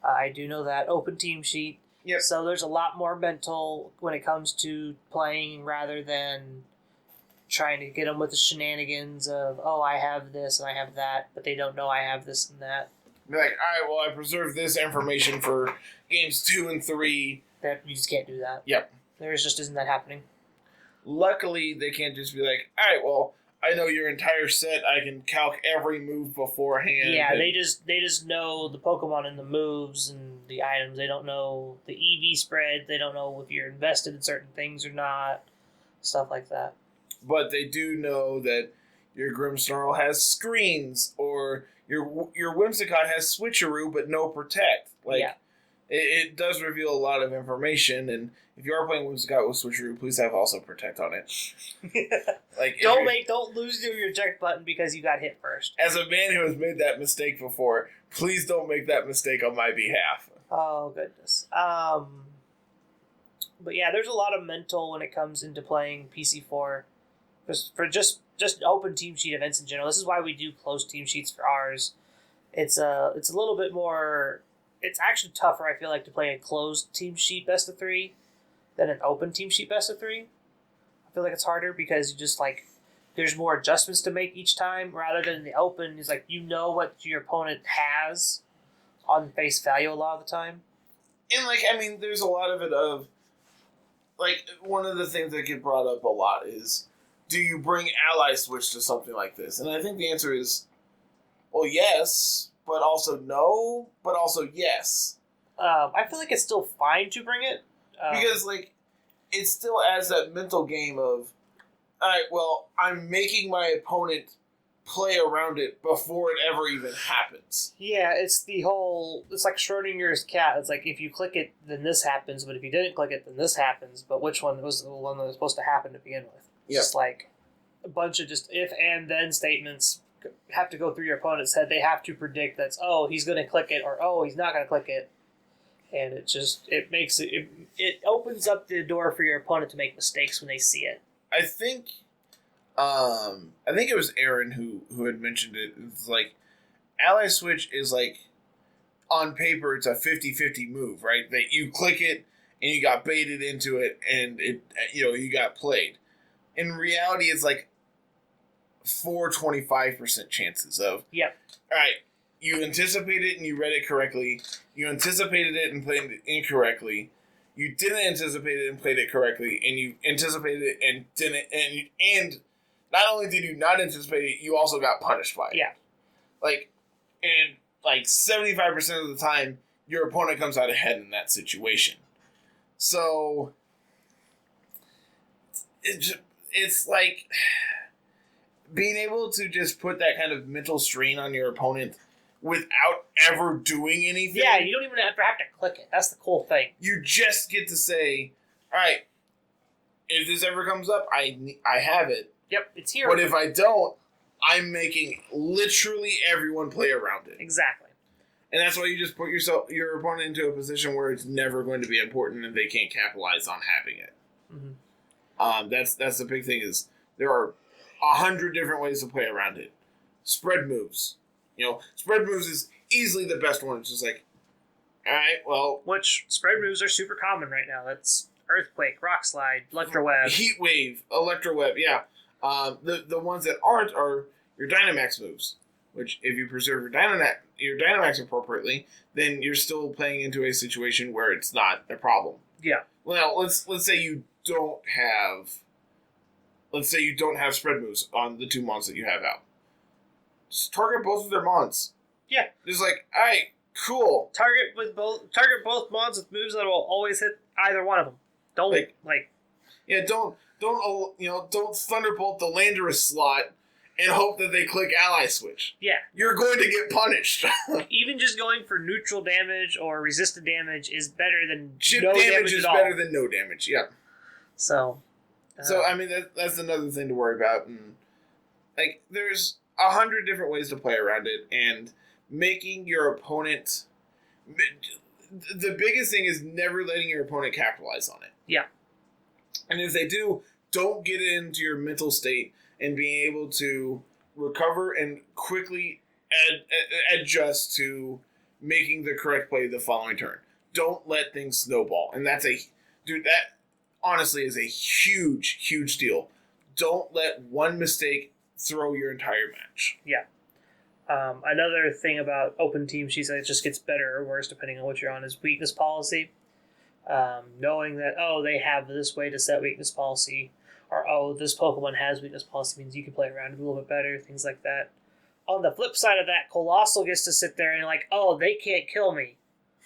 I do know that open team sheet. Yep. So there's a lot more mental when it comes to playing rather than trying to get them with the shenanigans of, oh, I have this and I have that, but they don't know I have this and that. Be like, all right, well, I preserved this information for games 2 and 3. That you just can't do that. Yep. There just isn't that happening. Luckily, they can't just be like, all right, well, I know your entire set. I can calc every move beforehand. Yeah, they just know the Pokemon and the moves and the items. They don't know the EV spread. They don't know if you're invested in certain things or not. Stuff like that. But they do know that your Grimmsnarl has screens, or your Whimsicott has Switcheroo but no Protect. Like, yeah. It does reveal a lot of information, and if you are playing Whimsicott with Switcheroo, please have also Protect on it. Like, don't lose your eject button because you got hit first. As a man who has made that mistake before, please don't make that mistake on my behalf. Oh goodness. But yeah, there's a lot of mental when it comes into playing PC4. For just open team sheet events in general. This is why we do closed team sheets for ours. It's a little bit more. It's actually tougher, I feel like, to play a closed team sheet best of 3 than an open team sheet best of 3. I feel like it's harder because you just like there's more adjustments to make each time rather than the open. Is like you know what your opponent has on face value a lot of the time. And like I mean, there's a lot of it of like one of the things that get brought up a lot is, do you bring ally switch to something like this? And I think the answer is, well, yes, but also no, but also yes. I feel like it's still fine to bring it. Because, like, it still adds that mental game of, all right, well, I'm making my opponent play around it before it ever even happens. Yeah, it's like Schrodinger's cat. It's like, if you click it, then this happens, but if you didn't click it, then this happens. But which one was the one that was supposed to happen to begin with? Yep. Just like a bunch of just if and then statements have to go through your opponent's head. They have to predict that's, oh, he's going to click it, or oh, he's not going to click it. And it opens up the door for your opponent to make mistakes when they see it. I think it was Aaron who had mentioned it. It's like Ally Switch is like on paper it's a 50-50 move, right? That you click it and you got baited into it and it you got played. In reality, it's like 25% chances of. Yep. All right, you anticipated it and you read it correctly. You anticipated it and played it incorrectly. You didn't anticipate it and played it correctly, and you anticipated it and didn't. And not only did you not anticipate it, you also got punished by it. Yeah. And 75% of the time, your opponent comes out ahead in that situation. So it's like being able to just put that kind of mental strain on your opponent without ever doing anything. Yeah, you don't even ever have to click it. That's the cool thing. You just get to say, all right, if this ever comes up, I have it. Yep, it's here. But if I don't, I'm making literally everyone play around it. Exactly. And that's why you just put your opponent into a position where it's never going to be important and they can't capitalize on having it. Mm-hmm. That's the big thing is there are 100 different ways to play around it. Spread moves. Spread moves is easily the best one. It's just like, all right, well... Which spread moves are super common right now. That's Earthquake, Rock Slide, Electroweb. Heat Wave, Electroweb, yeah. The ones that aren't are your Dynamax moves, which if you preserve your Dynamax appropriately, then you're still playing into a situation where it's not a problem. Yeah. Well, let's say you don't have... Let's say you don't have spread moves on the 2 mons that you have out. Just target both of their mons. Yeah. Just like, all right, cool. Target both mons with moves that will always hit either one of them. Don't don't Thunderbolt the Landorus slot and hope that they click ally switch. Yeah. You're going to get punished. Even just going for neutral damage or resisted damage is better than Chip no damage is at all. better than no damage. Yeah. So I mean that's another thing to worry about, and there's 100 different ways to play around it, and making your opponent. The biggest thing is never letting your opponent capitalize on it. Yeah. And if they do, don't get into your mental state and being able to recover and quickly adjust to making the correct play the following turn. Don't let things snowball. And that honestly is a huge, huge deal. Don't let one mistake throw your entire match. Yeah. Another thing about open team sheets that just gets better or worse depending on what you're on is weakness policy. Knowing that, they have this way to set weakness policy, or, this Pokemon has weakness policy means you can play around it a little bit better, things like that. On the flip side of that, Colossal gets to sit there and they can't kill me.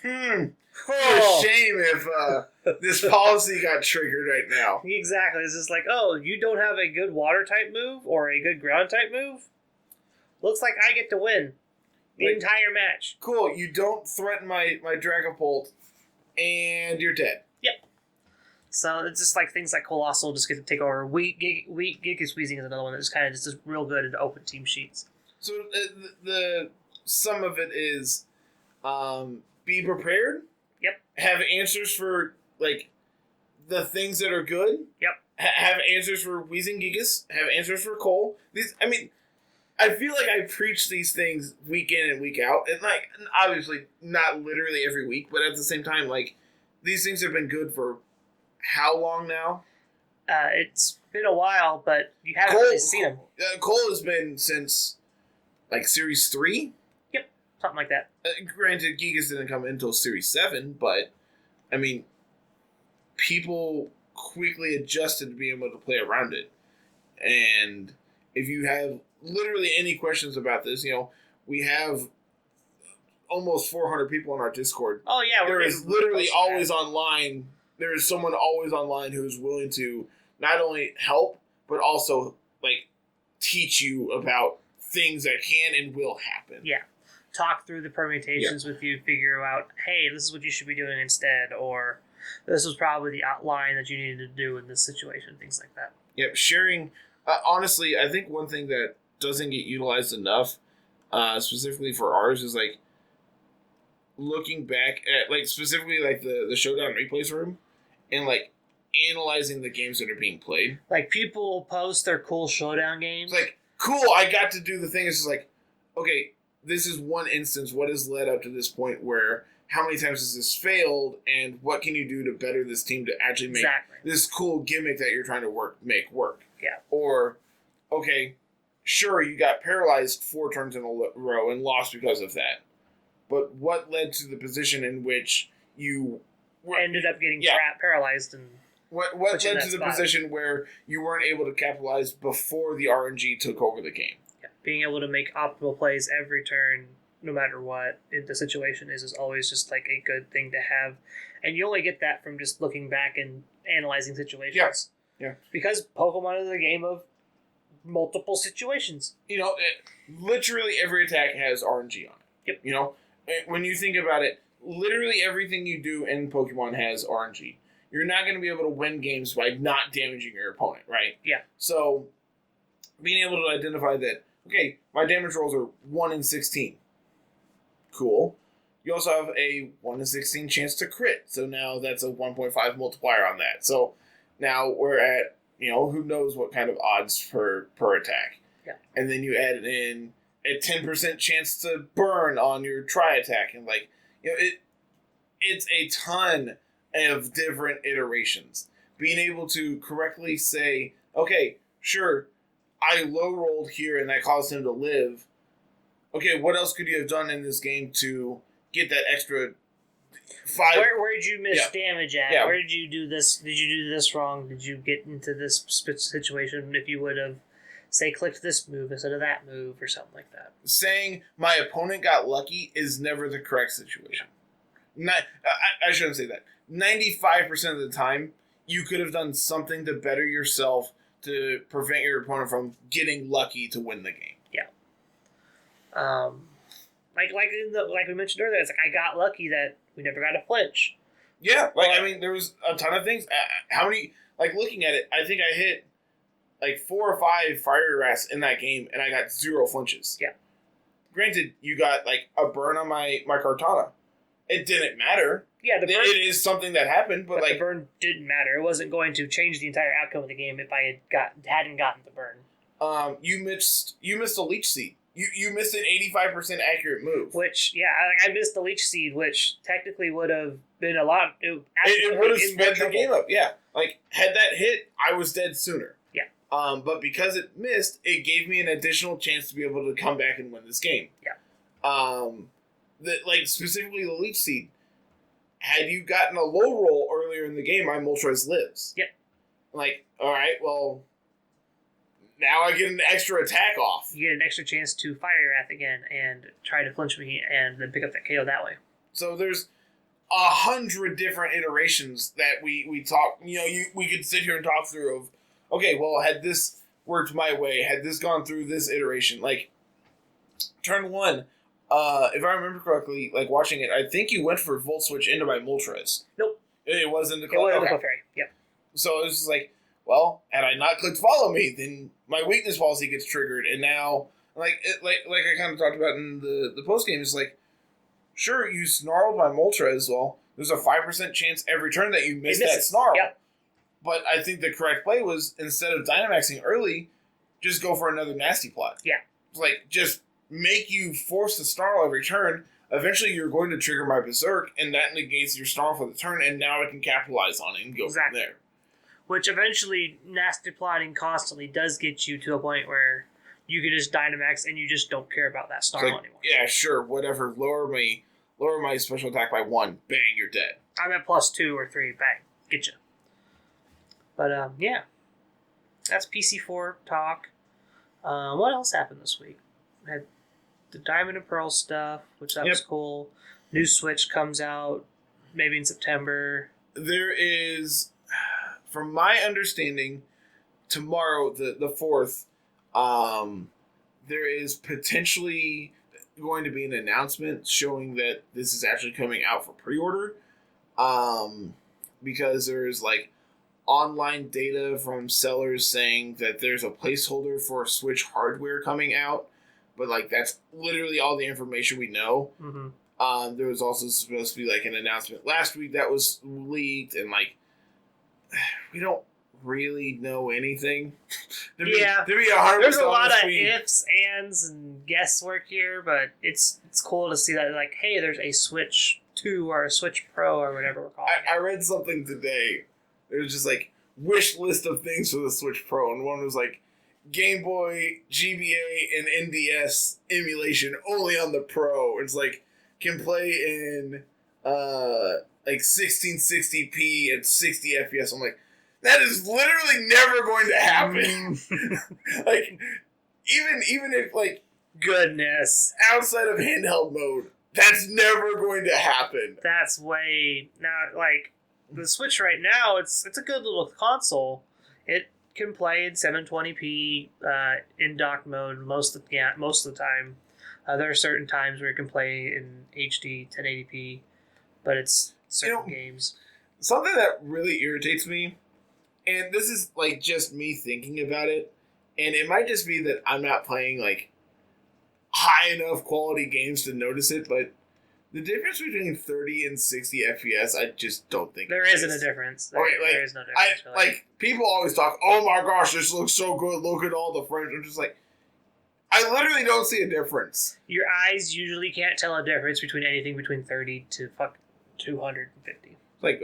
What a shame if this policy got triggered right now. Exactly. It's just you don't have a good water type move or a good ground type move? Looks like I get to win the entire match. Cool, you don't threaten my Dragapult, and you're dead. Yep. So it's just things like Colossal just get to take over. Giga Squeezing is another one that's kind of just real good into open team sheets. So the sum of it is be prepared. Yep. Have answers for the things that are good. Yep. Have answers for Weezing Gigas. Have answers for Cole. I feel like I preach these things week in and week out, and obviously not literally every week, but at the same time, these things have been good for how long now? It's been a while, but you haven't really seen them. Cole has been since Series 3. Yep, something like that. Granted, Gigas didn't come until Series 7, but people quickly adjusted to being able to play around it, and if you have literally any questions about this, we have almost 400 people on our Discord. Oh yeah, there is literally always online. There is someone always online who is willing to not only help but also teach you about things that can and will happen. Yeah, talk through the permutations with you, figure out, hey, this is what you should be doing instead, or this was probably the outline that you needed to do in this situation, things like that. Yep, sharing. Honestly, I think one thing that doesn't get utilized enough, specifically for ours, is looking back at specifically the Showdown replays room and analyzing the games that are being played. People post their cool Showdown games. It's cool, I got to do the thing. It's just okay, this is one instance. What has led up to this point where how many times has this failed, and what can you do to better this team to actually make this cool gimmick that you're trying to make work? Yeah. Or, okay, sure, you got paralyzed 4 turns in a row and lost because of that. But what led to the position in which you ended up getting paralyzed? And what led to the position where you weren't able to capitalize before the RNG took over the game? Yeah. Being able to make optimal plays every turn, no matter what the situation is always just like a good thing to have. And you only get that from just looking back and analyzing situations. Yeah. Because Pokemon is a game of multiple situations. Literally every attack has RNG on it. Yep. When you think about it, literally everything you do in Pokemon has RNG. You're not going to be able to win games by not damaging your opponent, right? Yeah. So, being able to identify that, okay, my damage rolls are 1 in 16. Cool. You also have a 1 in 16 chance to crit. So now that's a 1.5 multiplier on that. So now we're at, who knows what kind of odds per attack. Yeah. And then you add in a 10% chance to burn on your tri-attack. And it's a ton of different iterations. Being able to correctly say, okay, sure, I low rolled here and that caused him to live. Okay, what else could you have done in this game to get that extra 5? Where did you miss damage at? Yeah. Where did you do this? Did you do this wrong? Did you get into this situation if you would have, say, clicked this move instead of that move or something like that? Saying my opponent got lucky is never the correct situation. I shouldn't say that. 95% of the time, you could have done something to better yourself to prevent your opponent from getting lucky to win the game. Yeah. Like we mentioned earlier, it's like I got lucky that we never got a flinch. Yeah, there was a ton of things. How many? Looking at it, I think I hit 4 or 5 fire rats in that game, and I got 0 flinches. Yeah. Granted, you got a burn on my Kartana. It didn't matter. Yeah, the burn, it is something that happened, but the burn didn't matter. It wasn't going to change the entire outcome of the game if I hadn't gotten the burn. You missed a leech seed. You missed an 85% accurate move. Which, I missed the leech seed, which technically would have been a lot. It would have sped the game up. Yeah, had that hit, I was dead sooner. Yeah. But because it missed, it gave me an additional chance to be able to come back and win this game. Yeah. Specifically the leech seed. Had you gotten a low roll earlier in the game, my Moltres lives. Yep. All right, well, now I get an extra attack off. You get an extra chance to fire Wrath again and try to flinch me and then pick up that KO that way. So there's 100 different iterations that we talk. We could sit here and talk through of, okay, well, had this worked my way, had this gone through this iteration, turn 1. If I remember correctly, watching it, I think you went for Volt Switch into my Moltres. Nope. It wasn't the Clefairy. Yep. So it was just well, had I not clicked follow me, then my weakness policy gets triggered, and now, I kind of talked about in the post game, is sure, you snarled my Moltres, well, there's a 5% chance every turn that you miss that snarl. Yep. But I think the correct play was, instead of Dynamaxing early, just go for another Nasty Plot. Yeah. Just make you force the snarl every turn. Eventually, you're going to trigger my Berserk, and that negates your snarl for the turn, and now I can capitalize on it and go from there. Which eventually, nasty plotting constantly does get you to a point where you can just Dynamax and you just don't care about that snarl anymore. Yeah, sure, whatever. Lower my special attack by 1. Bang, you're dead. I'm at +2 or 3. Bang, get you. But that's PC4 talk. What else happened this week? We had the Diamond and Pearl stuff, which was cool. New Switch comes out maybe in September. There is, from my understanding, tomorrow, the 4th, there is potentially going to be an announcement showing that this is actually coming out for pre-order. Because there's online data from sellers saying that there's a placeholder for Switch hardware coming out, but that's literally all the information we know. Mm-hmm. There was also supposed to be an announcement last week that was leaked, and we don't really know anything. There'd be 100% there's a lot of between. ifs, ands, and guesswork here, but it's cool to see that, like, hey, there's a Switch 2 or a Switch Pro or whatever we're calling I read something today. It was just like wish list of things for the Switch Pro, and one was like Game Boy, GBA, and NDS emulation only on the Pro. It's like can play in like 1660p at 60 FPS. I'm like, that is literally never going to happen. Like, even if like Goodness. outside of handheld mode, that's never going to happen. That's way not like the Switch right now. It's a good little console. It can play in 720p in dock mode most of the time. There are certain times where it can play in HD 1080p, but it's certain games. Something that really irritates me, and this is like just me thinking about it, and it might just be that I'm not playing like high enough quality games to notice it, but the difference between 30 and 60 FPS, I just don't think there isn't a difference. There is no difference. Like people always talk, oh my gosh, this looks so good. Look at all the frames. I'm just like, I literally don't see a difference. Your eyes usually can't tell a difference between anything between 30 to 250. Like,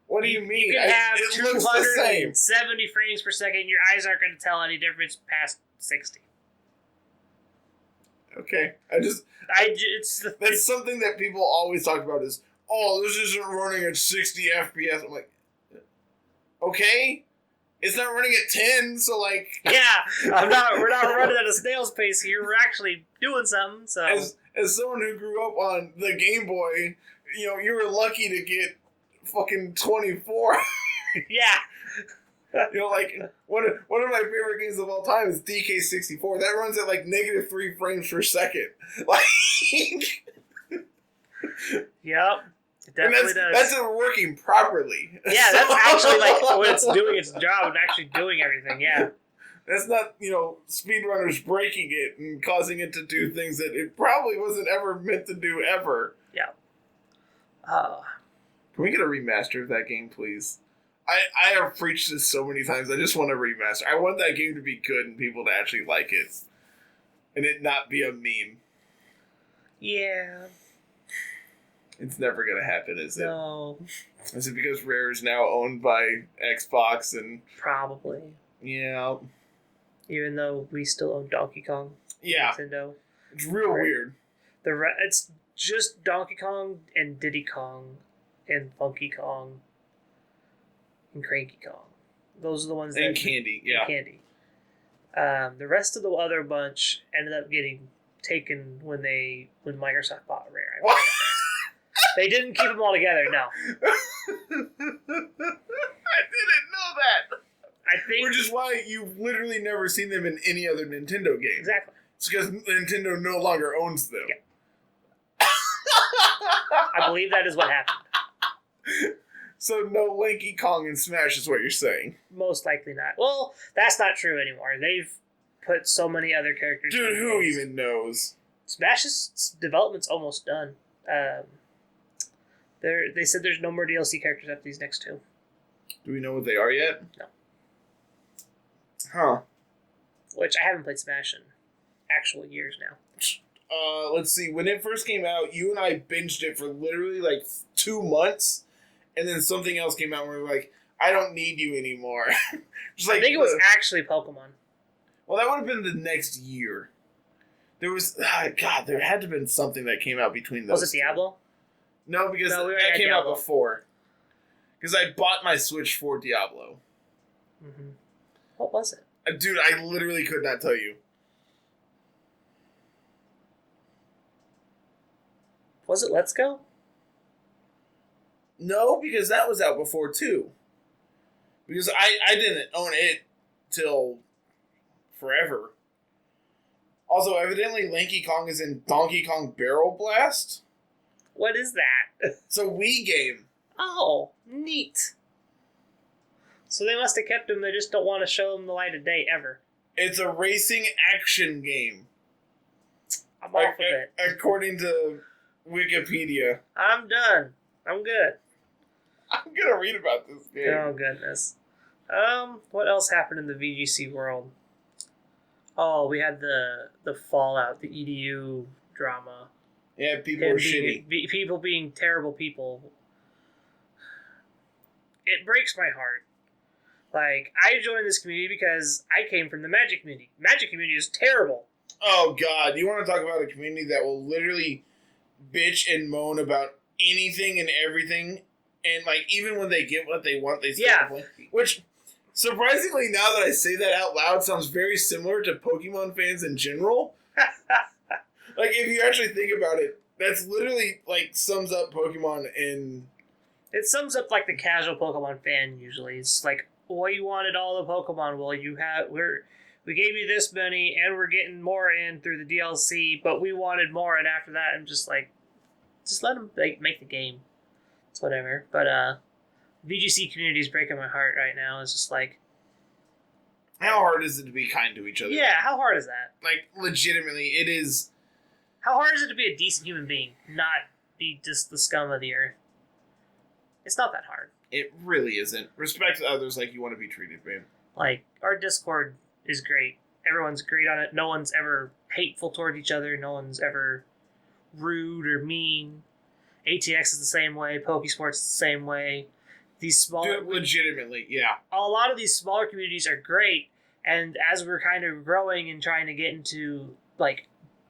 what do you mean? You can have 270 frames per second. Your eyes aren't going to tell any difference past 60. Okay, that's something that people always talk about is, oh, this isn't running at 60 FPS. I'm like, okay, it's not running at 10, so like, yeah, we're not running at a snail's pace here. We're actually doing something. So as someone who grew up on the Game Boy, you were lucky to get fucking 24. Yeah. Like one of my favorite games of all time is DK64. That runs at like -3 frames per second. Like, yep, it definitely does. That's working properly. Yeah, that's actually like when it's doing its job and actually doing everything. Yeah, that's not speedrunners breaking it and causing it to do things that it probably wasn't ever meant to do ever. Yeah. Can we get a remaster of that game, please? I have preached this so many times. I just want a remaster. I want that game to be good and people to actually like it. And it not be a meme. Yeah. It's never going to happen, is it? No. Is it because Rare is now owned by Xbox and... Probably. Yeah. Even though we still own Donkey Kong. Yeah. Nintendo. It's real weird. It's just Donkey Kong and Diddy Kong and Funky Kong. And Cranky Kong. Those are the ones and Candy, yeah. And Candy. The rest of the other bunch ended up getting taken when Microsoft bought Rare. What? They didn't keep them all together, no. I didn't know that. I think... Which is why you've literally never seen them in any other Nintendo game. Exactly. It's because Nintendo no longer owns them. Yeah. I believe that is what happened. So no Lanky Kong in Smash is what you're saying. Most likely not. Well, that's not true anymore. They've put so many other characters. Dude, who even knows? Smash's development's almost done. They said there's no more DLC characters after these next two. Do we know what they are yet? No. Huh. Which I haven't played Smash in actual years now. Let's see. When it first came out, you and I binged it for literally like 2 months. And then something else came out where we were like, I don't need you anymore. Just like I think it was actually Pokemon. Well, that would have been the next year. There was... God, there had to have been something that came out between those. Was it Diablo? No, because that came out before. Because I bought my Switch for Diablo. Mm-hmm. What was it? Dude, I literally could not tell you. Was it Let's Go? No, because that was out before, too. Because I didn't own it till forever. Also, evidently, Lanky Kong is in Donkey Kong Barrel Blast. What is that? It's a Wii game. Oh, neat. So they must have kept him. They just don't want to show him the light of day ever. It's a racing action game. I'm off of it. According to Wikipedia. I'm done. I'm good. I'm going to read about this game. Oh, goodness. What else happened in the VGC world? Oh, we had the fallout, the EDU drama. Yeah, people are shitty. People being terrible people. It breaks my heart. Like, I joined this community because I came from the Magic community. Magic community is terrible. Oh, God. You want to talk about a community that will literally bitch and moan about anything and everything, and, like, even when they get what they want, they still complain. Which, surprisingly, now that I say that out loud, sounds very similar to Pokemon fans in general. Like, if you actually think about it, that's literally, like, sums up Pokemon in... It sums up, like, the casual Pokemon fan, usually. It's like, well, you wanted all the Pokemon. Well, we gave you this many, and we're getting more in through the DLC, but we wanted more, and after that, I'm just like, just let them make the game. It's whatever. But VGC community is breaking my heart right now. It's just like, how hard is it to be kind to each other? Yeah, how hard is that? Like, legitimately, it is. How hard is it to be a decent human being, not be just the scum of the earth? It's not that hard. It really isn't. Respect others like you want to be treated, man. Like, our Discord is great. Everyone's great on it. No one's ever hateful toward each other. No one's ever rude or mean. ATX is the same way. Pokesports is the same way. These smaller... Dude, legitimately, yeah. A lot of these smaller communities are great, and as we're kind of growing and trying to get into, like,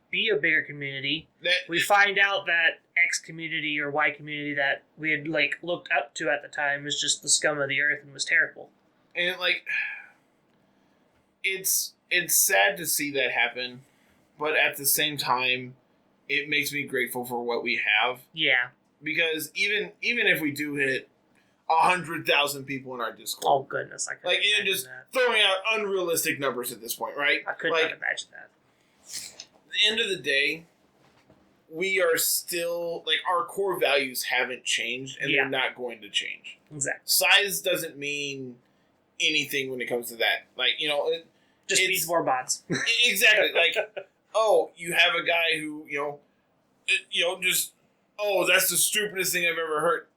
be a bigger community, we find out that X community or Y community that we had, like, looked up to at the time was just the scum of the earth and was terrible. And, like, it's sad to see that happen, but at the same time, it makes me grateful for what we have. Yeah. Because even if we do hit 100,000 people in our Discord. Oh, goodness. I couldn't imagine just that. Throwing out unrealistic numbers at this point, right? I could not imagine that. At the end of the day, we are still, like, our core values haven't changed, and they're not going to change. Exactly. Size doesn't mean anything when it comes to that. Like, you know... Just needs more bots. Exactly. Like, oh, you have a guy who, just, oh, that's the stupidest thing I've ever heard.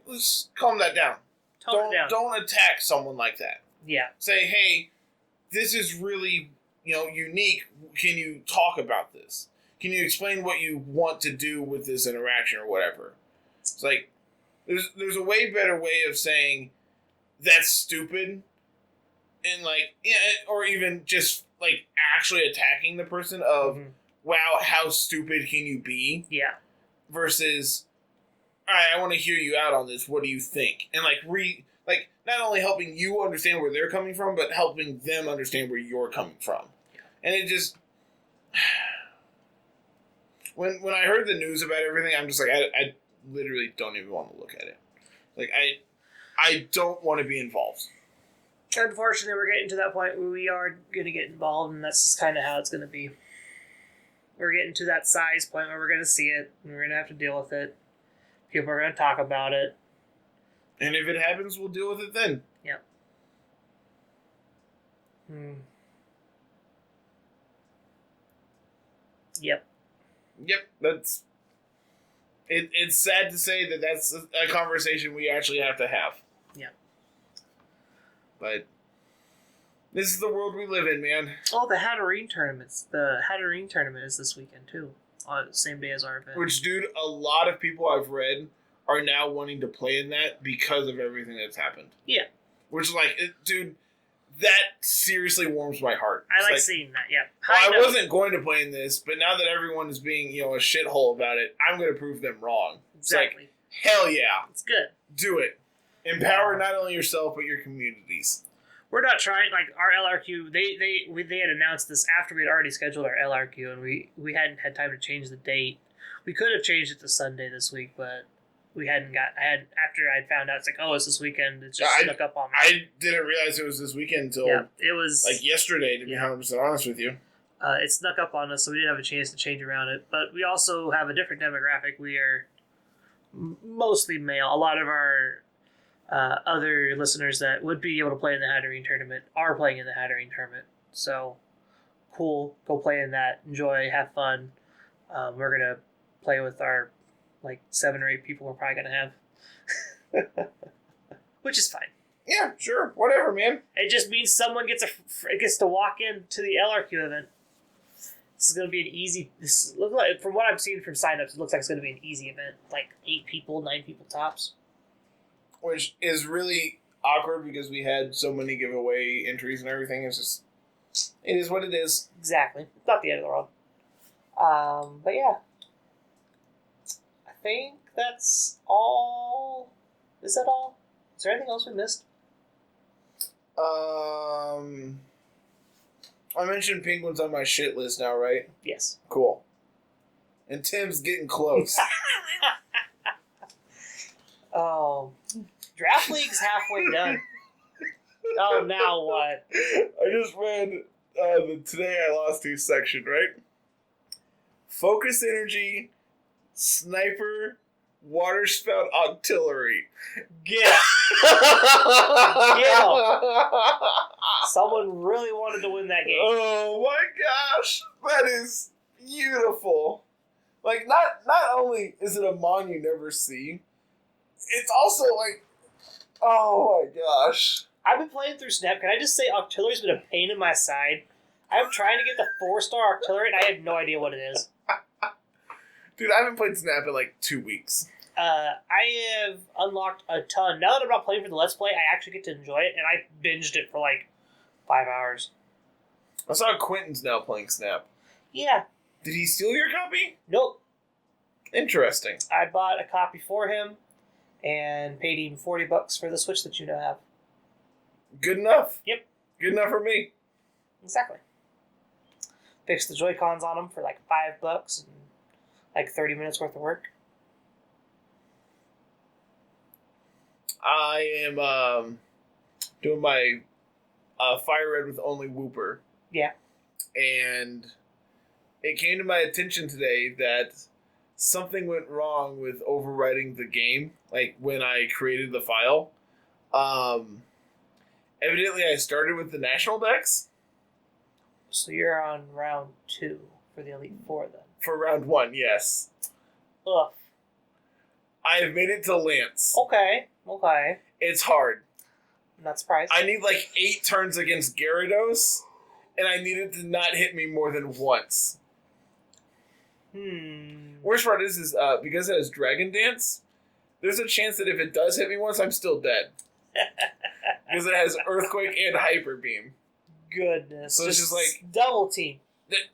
Let's calm that down. Tone it down. Don't attack someone like that. Yeah. Say, hey, this is really, unique. Can you talk about this? Can you explain what you want to do with this interaction or whatever? It's like, there's a way better way of saying that's stupid, and or even just like actually attacking the person of, wow, how stupid can you be? Yeah. Versus, all right, I want to hear you out on this. What do you think? And not only helping you understand where they're coming from, but helping them understand where you're coming from. Yeah. And it just, when I heard the news about everything, I'm just like, I literally don't even want to look at it. Like, I don't want to be involved. Unfortunately, we're getting to that point where we are going to get involved, and that's just kind of how it's going to be. We're getting to that size point where we're going to see it, and we're going to have to deal with it. People are going to talk about it. And if it happens, we'll deal with it then. Yep. Yep, that's... It's sad to say that that's a conversation we actually have to have. Yeah. But this is the world we live in, man. Oh, the Hatterene tournaments. The Hatterene tournament is this weekend, too. On the same day as our event. Which, dude, a lot of people I've read are now wanting to play in that because of everything that's happened. Yeah. Which, dude, that seriously warms my heart. I like seeing that, yeah. I wasn't going to play in this, but now that everyone is being, a shithole about it, I'm going to prove them wrong. Exactly. It's like, hell yeah. It's good. Do it. Empower not only yourself, but your communities. We're not trying, our LRQ, they had announced this after we had already scheduled our LRQ, and we hadn't had time to change the date. We could have changed it to Sunday this week, but we hadn't after I'd found out, it's like, oh, it's this weekend, it just snuck up on me. I didn't realize it was this weekend until it was yesterday, to be 100% honest with you. It snuck up on us, so we didn't have a chance to change around it. But we also have a different demographic. We are mostly male. A lot of our other listeners that would be able to play in the Hatterene tournament are playing in the Hatterene tournament. So, cool. Go play in that. Enjoy. Have fun. We're going to play with our 7 or 8 people we're probably going to have. Which is fine. Yeah, sure, whatever, man. It just means someone gets to walk into the LRQ event. This is going to be an easy. From what I'm seeing from signups, it looks like it's going to be an easy event. Like 8 people, 9 people tops. Which is really awkward because we had so many giveaway entries and everything. It's just, it is what it is. Exactly. It's not the end of the world. But yeah. I think that's all. Is that all? Is there anything else we missed? I mentioned penguins on my shit list now, right? Yes. Cool. And Tim's getting close. Oh. Draft League's halfway done. Oh, now what? I just read the Today I Lost To section, right? Focus energy, sniper, water spout, artillery. Get it. Get him. Someone really wanted to win that game. Oh my gosh, that is beautiful. Like, not only is it a mon you never see, it's also like, oh my gosh. I've been playing through Snap. Can I just say artillery's been a pain in my side? I'm trying to get the 4-star artillery, and I have no idea what it is. Dude, I haven't played Snap in like 2 weeks. I have unlocked a ton. Now that I'm not playing for the Let's Play, I actually get to enjoy it, and I binged it for like 5 hours. I saw Quentin's now playing Snap. Yeah. Did he steal your copy? Nope. Interesting. I bought a copy for him and paid him $40 for the Switch that you now have. Good enough. Yep. Good enough for me. Exactly. Fixed the Joy-Cons on him for like $5 and like 30 minutes worth of work. I am doing my Fire Red with only Whooper. Yeah. And it came to my attention today that something went wrong with overwriting the game, like when I created the file. Evidently, I started with the national decks. So you're on round 2 for the Elite Four then? For round 1, yes. Ugh. I have made it to Lance. Okay. It's hard. I'm not surprised. I need like 8 turns against Gyarados, and I need it to not hit me more than once. Worst part is because it has Dragon Dance, there's a chance that if it does hit me once, I'm still dead. Because it has Earthquake and Hyper Beam. Goodness. So it's just like... Double team.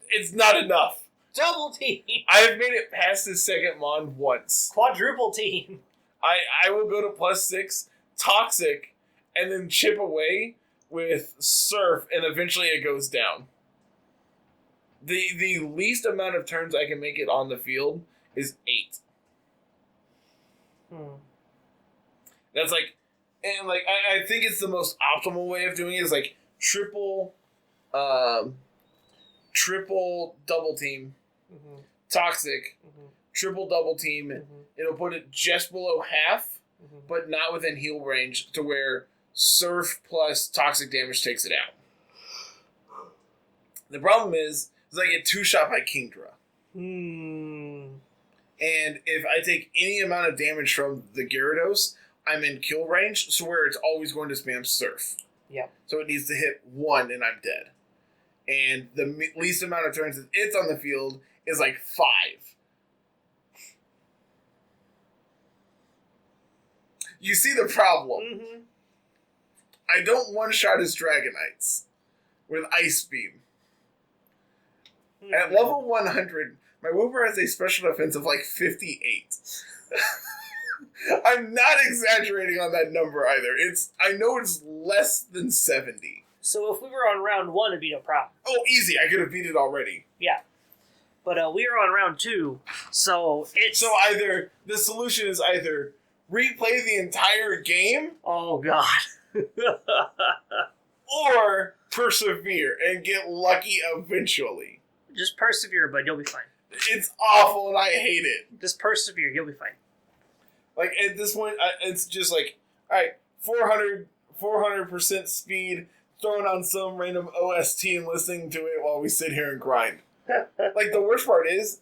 It's not enough. Double team. I have made it past the second Mon once. Quadruple team. I will go to +6, Toxic, and then chip away with Surf, and eventually it goes down. The least amount of turns I can make it on the field is 8. That's like, and like I think it's the most optimal way of doing it is like triple double team, Toxic, triple double team. It'll put it just below half, but not within heal range to where Surf plus Toxic damage takes it out. The problem is I get 2-shot by Kingdra. And if I take any amount of damage from the Gyarados, I'm in kill range, so where it's always going to spam Surf. Yeah. So it needs to hit 1 and I'm dead. And the least amount of turns that it's on the field is like 5. You see the problem. I don't one-shot his Dragonites with Ice Beam. At level 100, my Whooper has a special defense of like 58. I'm not exaggerating on that number either. I know it's less than 70. So if we were on round 1, it'd be no problem. Oh, easy. I could have beat it already. Yeah. But we are on round 2, so it's... So the solution is either replay the entire game... Oh, God. or persevere and get lucky eventually. Just persevere, bud. You'll be fine. It's awful and I hate it. Just persevere. You'll be fine. Like, at this point, it's just like, alright, 400% speed, throwing on some random OST and listening to it while we sit here and grind. Like, the worst part is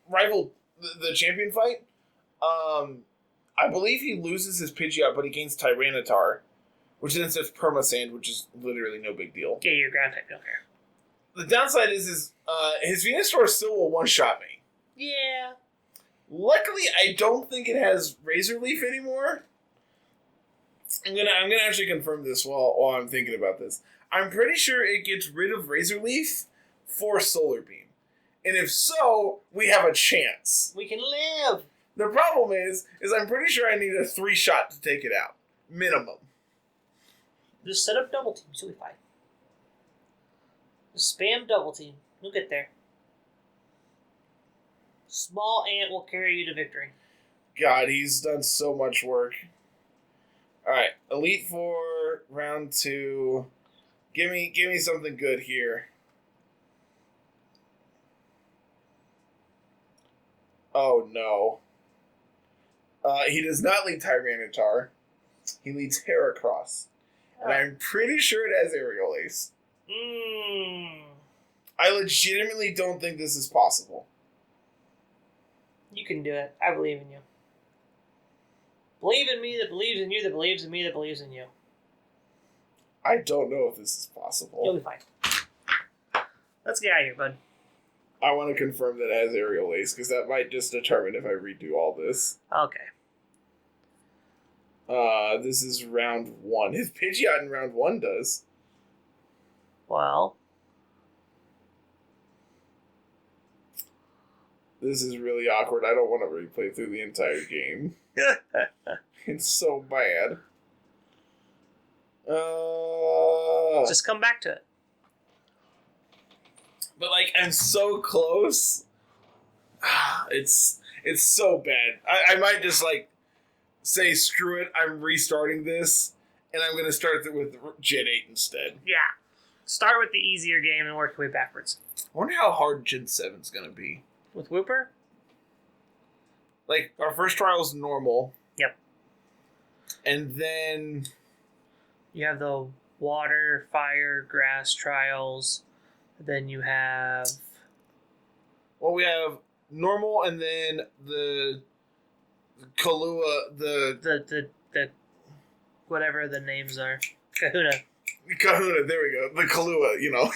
rival, the champion fight, I believe he loses his Pidgeot, but he gains Tyranitar, which then says Permasand, which is literally no big deal. Yeah, your ground type, don't care. The downside is his Venusaur still will one-shot me. Yeah. Luckily, I don't think it has Razor Leaf anymore. I'm gonna actually confirm this while I'm thinking about this. I'm pretty sure it gets rid of Razor Leaf for Solar Beam. And if so, we have a chance. We can live. The problem is I'm pretty sure I need a 3-shot to take it out. Minimum. Just set up double teams, you'll be fine. Just spam double team. You'll get there. Small Ant will carry you to victory. God, he's done so much work. Alright, Elite Four, round 2. Give me something good here. Oh no. He does not lead Tyranitar. He leads Heracross. And I'm pretty sure it has Aerial Ace. I legitimately don't think this is possible. You can do it. I believe in you. Believe in me that believes in you that believes in me that believes in you. I don't know if this is possible. You'll be fine. Let's get out of here, bud. I want to confirm that it has Aerial Ace, because that might just determine if I redo all this. Okay. This is round 1. His Pidgeot in round 1 does. Well. This is really awkward. I don't want to replay through the entire game. It's so bad. Just come back to it. But, like, I'm so close. It's so bad. I might just, like, say, screw it, I'm restarting this, and I'm going to start it with Gen 8 instead. Yeah. Start with the easier game and work your way backwards. I wonder how hard Gen 7's going to be. With Wooper? Like, our first trial is normal. Yep. And then you have the water, fire, grass trials. Then you have... Well, we have normal, and then the Kahlua, the whatever the names are. Kahuna, there we go. The Kahlua, you know.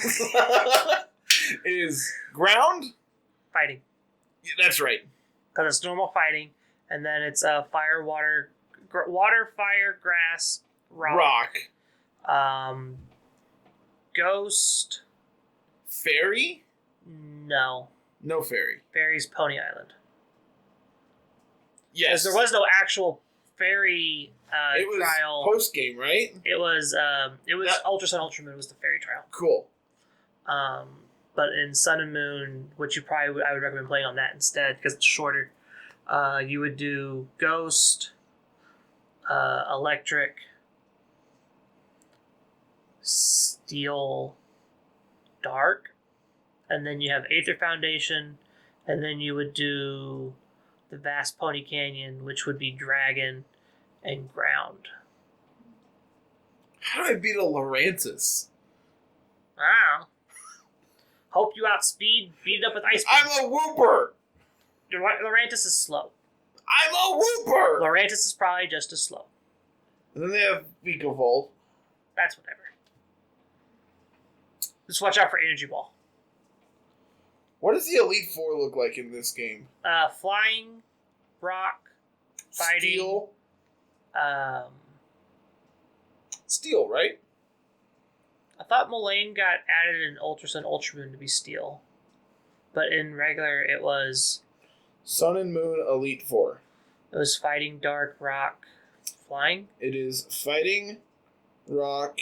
Is ground? Fighting. Yeah, that's right. Because it's normal fighting, and then it's fire, water, fire, grass, rock. Ghost. Fairy? No. No fairy. Fairy's Pony Island. Yes. There was no actual fairy it was trial. Post game, right? It was Ultra Sun Ultra Moon was the fairy trial. Cool. But in Sun and Moon, which I would recommend playing on that instead because it's shorter. You would do Ghost, Electric, Steel, Dark, and then you have Aether Foundation, and then you would do the Vast Pony Canyon, which would be Dragon and Ground. How do I beat a Lurantis? I don't know. Hope you outspeed, beat it up with Ice Beam. I'm a Wooper! Lurantis is slow. I'm a Wooper! Lurantis is probably just as slow. And then they have Vikavolt. That's whatever. Just watch out for Energy Ball. What does the Elite Four look like in this game? Flying, rock, fighting. Steel. Steel, right? I thought Mullane got added in Ultra Sun Ultra Moon to be Steel. But in regular, it was... Sun and Moon Elite Four. It was fighting, dark, rock, flying. It is fighting, rock,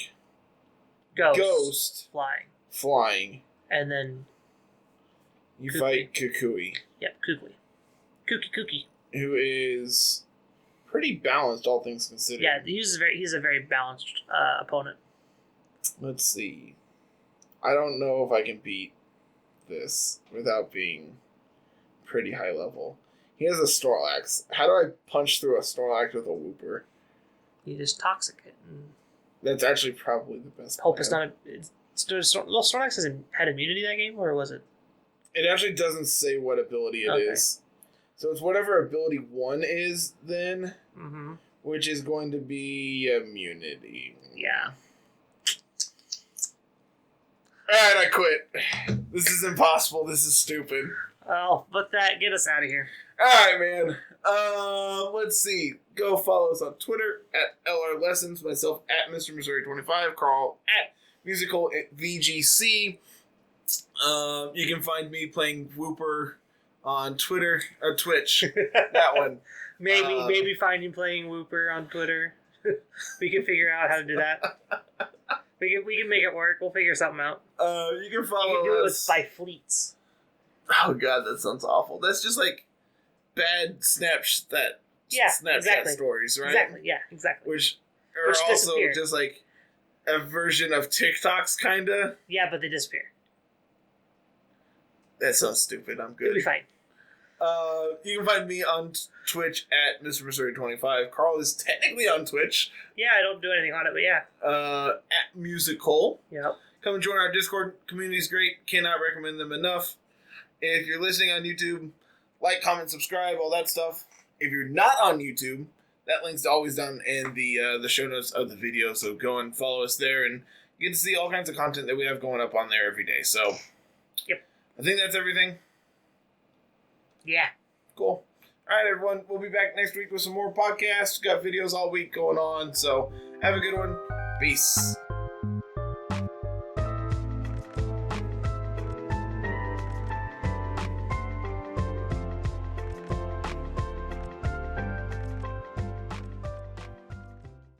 ghost flying. And then... You fight Kukui. Yep, Kukui. Kooky. Who is pretty balanced, all things considered. Yeah, he's a very balanced opponent. Let's see. I don't know if I can beat this without being pretty high level. He has a Snorlax. How do I punch through a Snorlax with a Wooper? You just toxic it. And that's actually probably the best. Hope it's not a... Snorlax had immunity that game, or was it? It actually doesn't say what ability it is. So it's whatever ability 1 is then, Mm-hmm. which is going to be immunity. Yeah. Alright, I quit. This is impossible. This is stupid. Oh, but get us out of here. Alright, man. Let's see. Go follow us on Twitter at LR Lessons, myself at Mr. Missouri25, Carl at Musical at VGC. You can find me playing Whooper on Twitter or Twitch. That one. Maybe find you playing Whooper on Twitter. We can figure out how to do that. We can make it work. We'll figure something out. You can follow You can do us it by fleets. Oh god, that sounds awful. That's just like bad Snapchat exactly. stories, right? Exactly. Yeah, exactly. Which are also disappear. just like a version of TikToks, kinda. Yeah, but they disappear. That sounds stupid. I'm good. It'll be fine. You can find me on Twitch at Mr. Missouri25. Carl is technically on Twitch. Yeah, I don't do anything on it, but yeah. At Musical. Yep. Come and join our Discord. Community's great. Cannot recommend them enough. If you're listening on YouTube, like, comment, subscribe, all that stuff. If you're not on YouTube, that link's always down in the show notes of the video. So go and follow us there and get to see all kinds of content that we have going up on there every day. So, yep. I think that's everything. Yeah. Cool. All right, everyone. We'll be back next week with some more podcasts. Got videos all week going on. So have a good one. Peace.